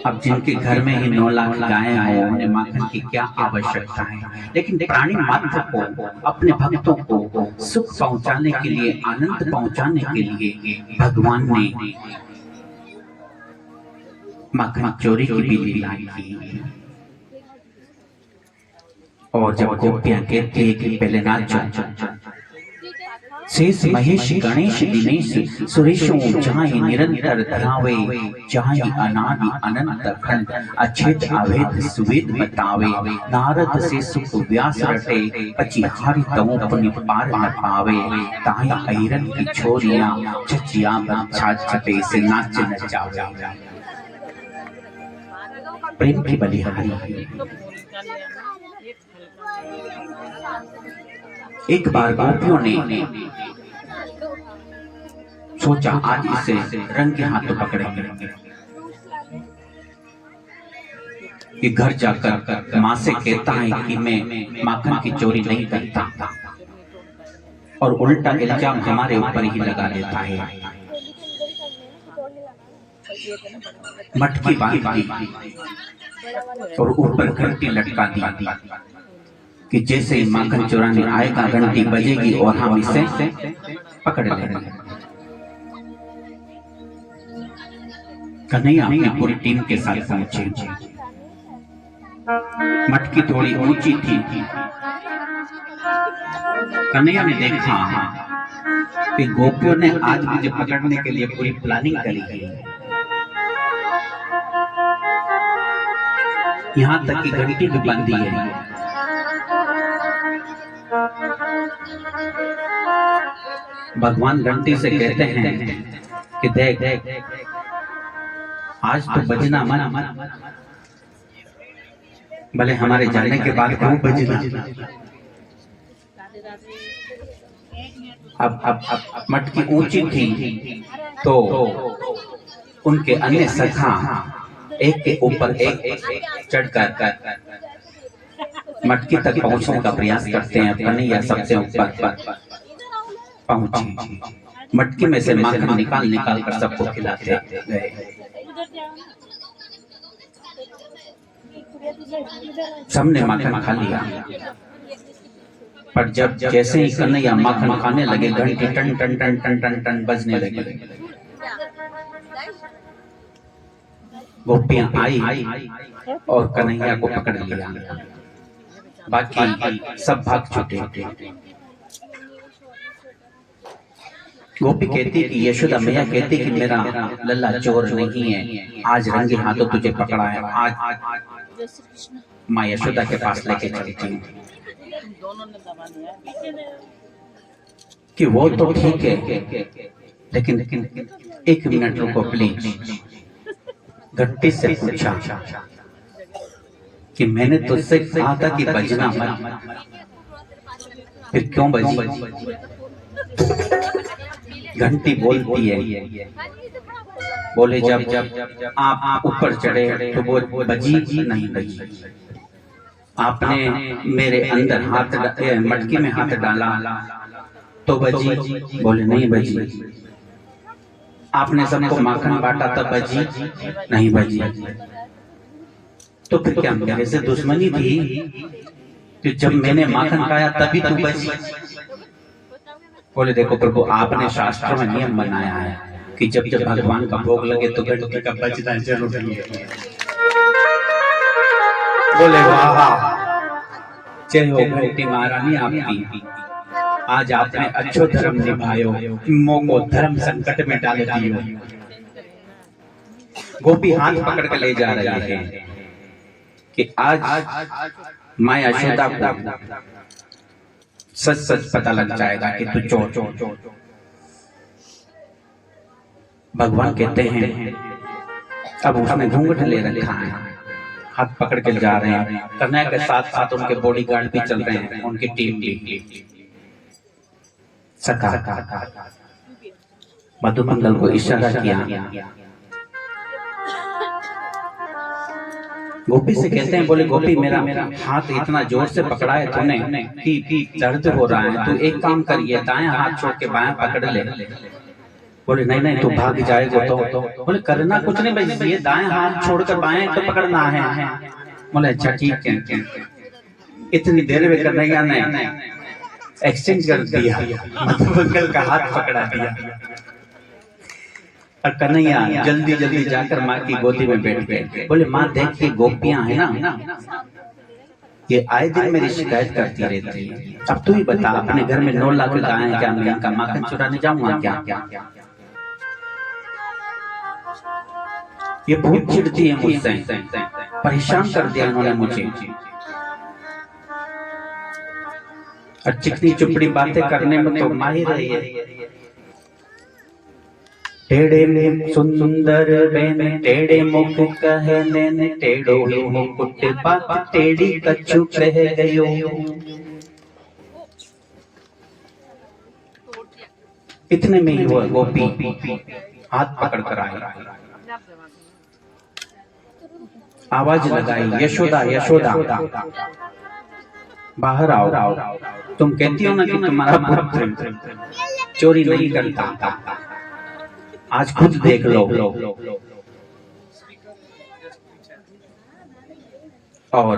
Speaker 1: अब जिनके घर में ही 9 लाख गायें हो, उन्हें माखन की क्या आवश्यकता है। लेकिन प्राणी मात्र को, अपने भक्तों को सुख पहुंचाने के लिए, आनंद पहुंचाने के लिए भगवान ने माखन चोरी की भी लीला की। और जब गोपियां कहती है कि पहले नाचो, शेष महेश गणेश दिनेश सुरेशों जाहि निरंतर धरावे, जाहि अनादि अनंत खंड अछेद अभेद सुवेद बतावे, नारद से सुख व्यास रटे, पची हारि तमो पुण्य पार न पावे, ताई अहिरन की छोरियां चचिया बच्चा छपे से नाच नचावे। प्रेम की बलिहारी। एक बार गोपियों ने सोचा आज इसे रंग के हाथों पकड़ेंगे, कि घर जाकर माँ से कहता है कि मैं माखन की चोरी नहीं करता, और उल्टा इल्जाम हमारे ऊपर ही लगा देता है। मटकी बांध दी और ऊपर घंटी लटका दी कि जैसे ही माखन चुराने आएगा घंटी बजेगी और हम इसे पकड़ लेंगे। कन्हैया अपनी पूरी टीम के साथ पहुंचे। मटकी थोड़ी ऊंची थी। कन्हैया ने देखा कि गोपियों ने आज मुझे पकड़ने के लिए पूरी प्लानिंग करी है। यहाँ तक कि घंटी भी बंदी है। भगवान घंटी से कहते हैं कि देख आज तो बजना मत, भले हमारे जाने के बाद क्यों बजना। अब मटकी ऊंची थी तो उनके अन्य सखा एक के ऊपर एक चढ़कर मटकी तक पहुंचने का प्रयास करते हैं। कन्हैया सबसे ऊपर पहुंची, मटकी में से माखन निकाल कर सबको खिलाते गए। सबने माखन खा लिया, पर जब जैसे ही कन्हैया माखन खाने लगे घंटी टन टन टन टन टन टन बजने लगी। गोपियां आई और कन्हैया को पकड़ लिया, बाकी सब भाग छूटे। गोपी कहती कि यशोदा मैया कहती कि मेरा लल्ला चोर नहीं है, आज रंगे हाथों तुझे पकड़ा है, आज माँ यशोदा के पास लेके चलती हूँ। कि वो तो ठीक है, लेकिन एक मिनट रुको प्लीज। घंटी से पूछा कि मैंने तुझसे कहा था कि बजना मत, फिर क्यों बजी? घंटी बोलती है, बोले जब आप ऊपर चढ़े तो वो बजी नहीं बजी। आपने मेरे अंदर मटकी में हाथ डाला तो बजी, बोले नहीं बजी। आपने सबको माखन बांटा तब बजी, नहीं बजी। तो फिर क्या मेरे से दुश्मनी थी कि जब मैंने माखन खाया तभी तू बजी? बोले देखो प्रभु, आपने शास्त्र में नियम बनाया है कि जब जब भगवान का भोग लगे तो घंटी का बजना जरूरी है। बोले वाह, जय हो घंटी महारानी आपकी, आज आपने अच्छो धर्म निभायो, मोको धर्म संकट में डाल दियो। गोपी हाथ पकड़ के ले जा रहे हैं कि आज माँ यशोदा को सच सच पता लग जाएगा कि तू चोर। भगवान कहते हैं अब उसने घूंघट ले रखा है, हाथ पकड़ के जा रहे हैं। कन्हैया के साथ साथ उनके बॉडीगार्ड भी चल रहे हैं, उनकी टीम भी। सका मधुमंगल को इशारा किया। गोपी से कहते हैं, बोले गोपी मेरा हाथ इतना जोर से पकड़ा है तूने कि दर्द हो रहा है, तू एक काम करिए दाएं हाथ छोड़ के बायां पकड़ ले। बोले नहीं नहीं तू भाग जाएगा तो। बोले करना कुछ नहीं भाई, ये दाएं हाथ छोड़कर बाएं तो पकड़ना है। बोले अच्छा ठीक है। इतनी देर में कन्हैया ने एक्सचेंज कर दिया, मधुमंगल का हाथ पकड़ा दिया और कन्हैया जल्दी जल्दी जाकर माँ की गोदी में बैठ गए। बोले माँ देखिए गोपियां है ना, ये आए दिन मेरी शिकायत करती रहती है, अब तू ही बता अपने घर में 9 लाख गायें हैं क्या, मैं इनका माखन चुराने जाऊंगा क्या? ये बहुत चिढ़ती है मुझसे, परेशान कर दिया इन्होंने मुझे, और चिकनी चुपड़ी बातें करने में तो माहिर है। टेढ़े सुंदर बेन टेढ़े मुख कहे ने, टेढ़ो ही मुकुट बात टेढ़ी कछु कह गयो। इतने में ही वो गोपी हाथ पकड़ कर आई, आवाज लगाई, यशोदा यशोदा बाहर आओ। तुम कहती हो ना कि तुम्हारा पुत्र चोरी नहीं करता, आज खुद देख लो। और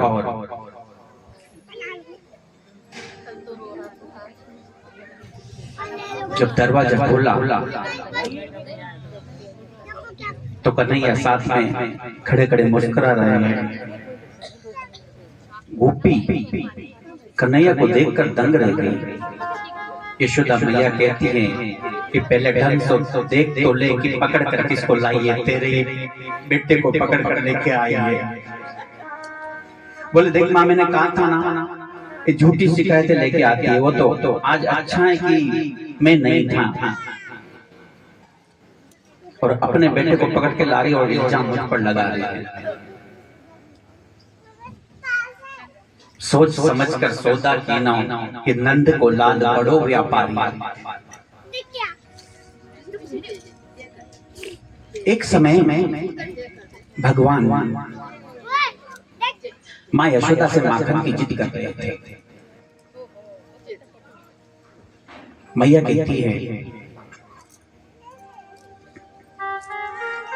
Speaker 1: जब दरवाजा खोला तो कन्हैया साथ में खड़े खड़े मुस्कुरा रहे हैं। गोपी कन्हैया को देखकर दंग रह गई। यशोदा मैया कहती हैं कि पहले ढंग से देख तो ले कि पकड़ कर किसको लाई है, तेरे बेटे को पकड़ कर लेके आई है। बोले देख माँ मैंने कहा था ना कि झूठी शिकायतें लेके आती है, वो तो आज अच्छा है कि मैं नहीं था और अपने बेटे को पकड़ के ला रही और इल्जाम मुझ पर लगा रही है। सोच समझ कर सौदा की ना कि नंद को लाल बड़ो व्यापारी। एक समय में भगवान माँ यशोदा से माखन की जिद कर रहे थे। मैया कहती है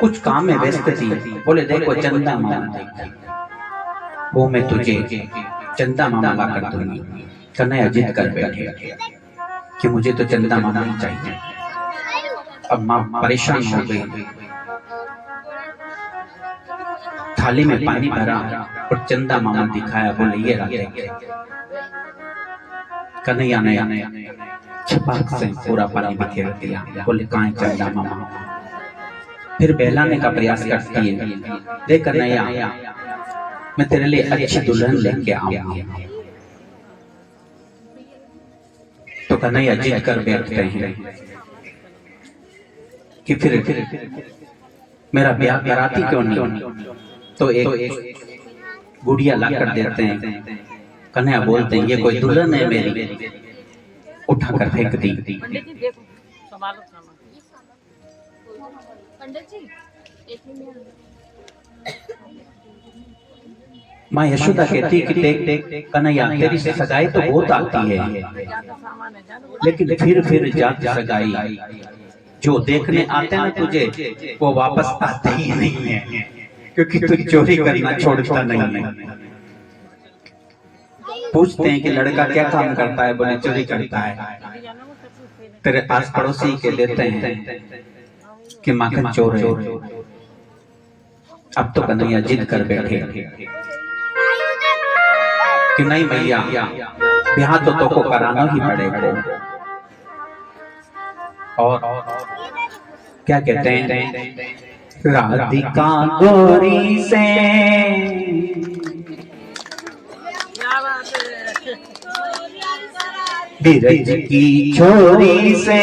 Speaker 1: कुछ काम में व्यस्त थी। बोले देखो चंदा मामा देखी, वो मैं तुझे चंदा मामा ला कर दूंगी। कन्हैया जिद कर बैठे कि मुझे तो चंदा मामा ही चाहिए। अब माँ परेशान हो गई, थाली में पानी भरा और चंदा मामा दिखाया। बोले ये रहा। कन्हैया ने छपाक से पूरा पानी बिखेर दिया। बोले कहाँ है चंदा मामा? फिर बहलाने का प्रयास करती है, देख कन्हैया मैं तेरे लिए अच्छी दुल्हन लेके आऊंगा। तो कन्हैया जिद कर बैठते हैं कि फिर मेरा ब्याह कराती क्यों नहीं? तो एक गुड़िया ला कर देते हैं। कन्हैया बोलते हैं ये कोई दुल्हन है मेरी, उठा कर फेंक दी।
Speaker 3: पंडित जी देखो संभालो सामान। पंडित जी एक मिनट।
Speaker 1: माँ यशोदा कहती कि देख कन्हैया तेरी सगाई तो बहुत आती है, लेकिन फिर जात सगाई जो देखने आते हैं ना तुझे वो वापस आते ही नहीं है, क्योंकि तू चोरी करना छोड़ता नहीं है। पूछते हैं कि लड़का क्या काम करता है? बोले चोरी करता है। तेरे आस पड़ोसी के देते हैं कि माखन चोर है। अब तो कन्हैया जिद कर बैठे कि नहीं भैया, ब्याह तो को कराना ही पड़ेगा। और क्या कहते हैं, राधिका गोरी से बिरज की छोरी से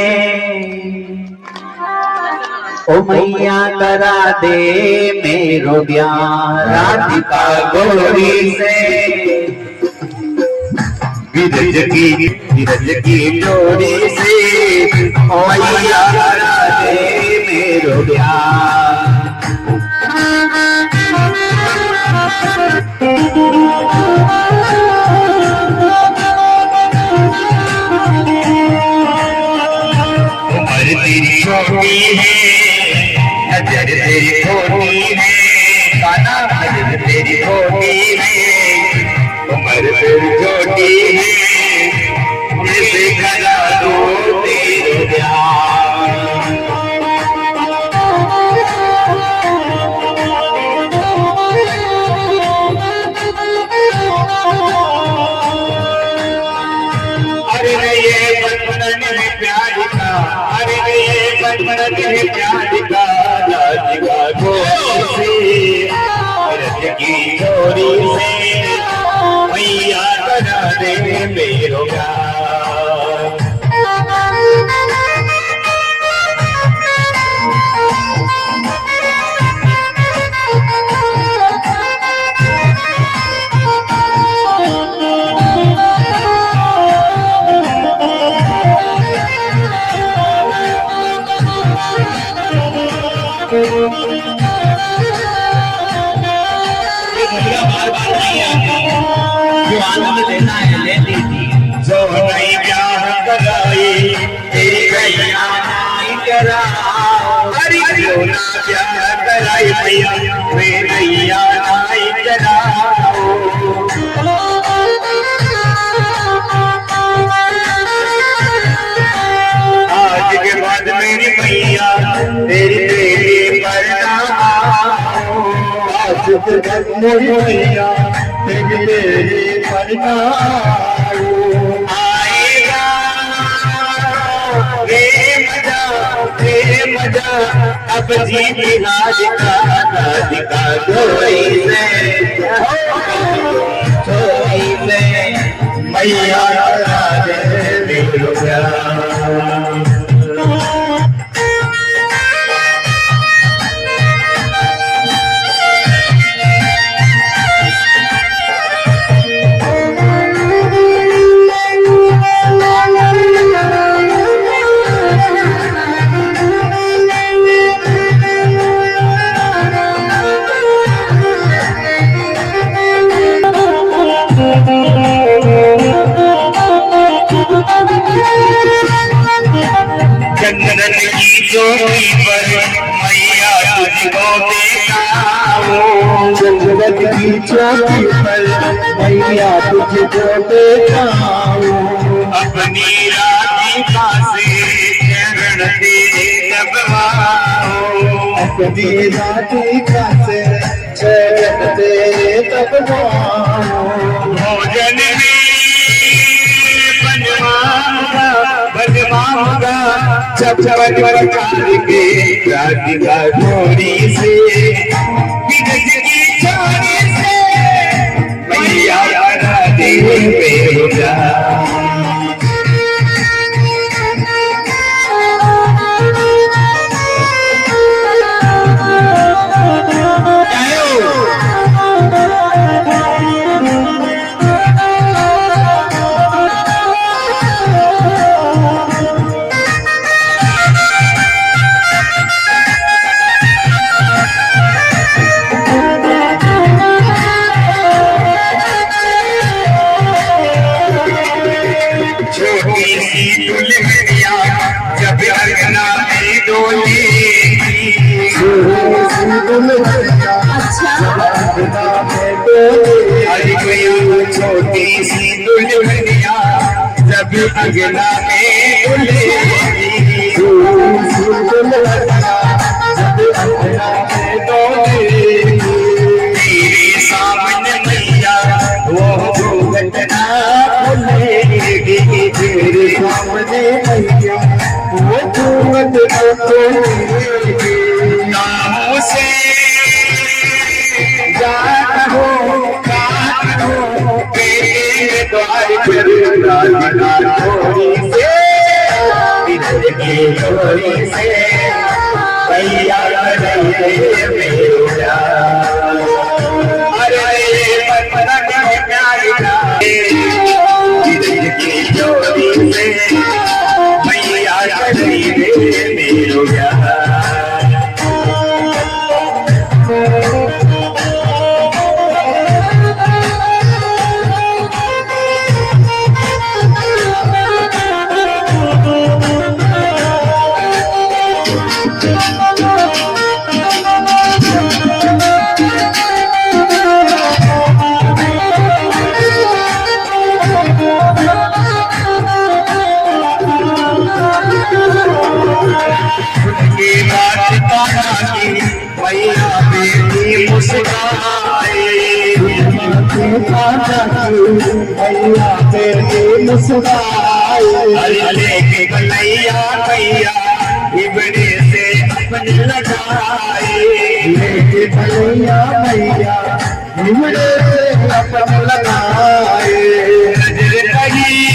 Speaker 1: ओ मैया करा दे मेरो ब्याह। राधिका गोरी से
Speaker 2: बिरज की जोड़ी से ओ मैया करा दे मेरो ब्याह। उम्र तेरी छोटी है, नजर तेरी छोटी है, काना नजर तेरी छोटी है, उम्र तेरी छोटी है, कैसे करा दो तेरे ब्याह। अरे ये बचपन है प्यार का, अरे ये बचपन है प्यार का, राधिका गोरी से रज की छोरी से मैया करा दे मेरो ब्याह।
Speaker 1: जो आनंद लेना है ले लीजिए।
Speaker 2: जो नहीं ब्याह कराई तेरी गैया नहीं कराओ, अरे जो ना ब्याह कराई मैया वे गैया नहीं कराओ। आज के बाद मेरी मैया तेरी बेटी पर ना आओ, आज के बाद मेरी मैया तेरी बेटी पर ना आओ। आएगा रे मजा अब जी की राधिका, राधिका गोरी से छोरी से मैया करा दे मेरो ब्याह। चंदन की चोटी पर मैया तुझको देखाओ, चंदन की चोटी पर मैया तुझको देखाओ। अपनी राधिका से चरण तेरे दबवाओ, अपनी राधिका से चरण तेरे दबवाओ। भोजन में बनवाऊंगा छप्पन प्रकार के राधिका गोरी से, बिरज की छोरी से मैया करा दे मेरो ब्याह। छोटी सी दुल्हनिया जब अंगना में डोलेगी, अरे कोई छोटी सी दुल्हनिया जब अंगना में डोलेगी, नामों से जात हो काट हो तेरे द्वार पर राधिका थोड़ी से विरह की थोड़ी से भैया रहे मेरा अरे बंधन में प्यार का विरह की थोड़ी से भैया रहे मेरा भैया बेटी मुस्काए भैया बेटी मुस्काए अरे लेके भैया भैया इबड़े से अपने लगाए लेके भैया भैया इबड़े से अपने लगाए नजर कहीं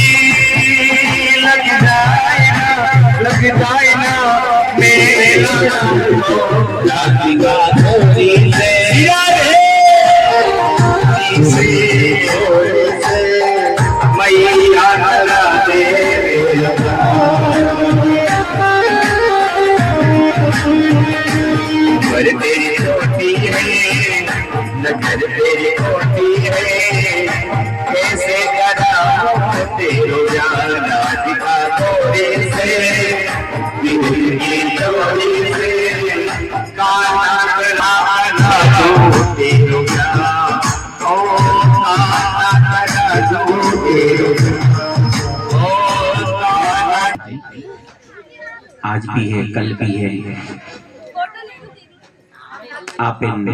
Speaker 2: लग जाए ना मेरे राधिका थोड़ी से मैया करा दे घर तेरी छोटी है नगर तेरी छोटी है कैसे करा तेरो यार राधिका थोड़ी से की थोड़ी से काना करा दो तेरो यार ओ काना करा दो तेरो
Speaker 1: आज भी है, कल भी है। आप इन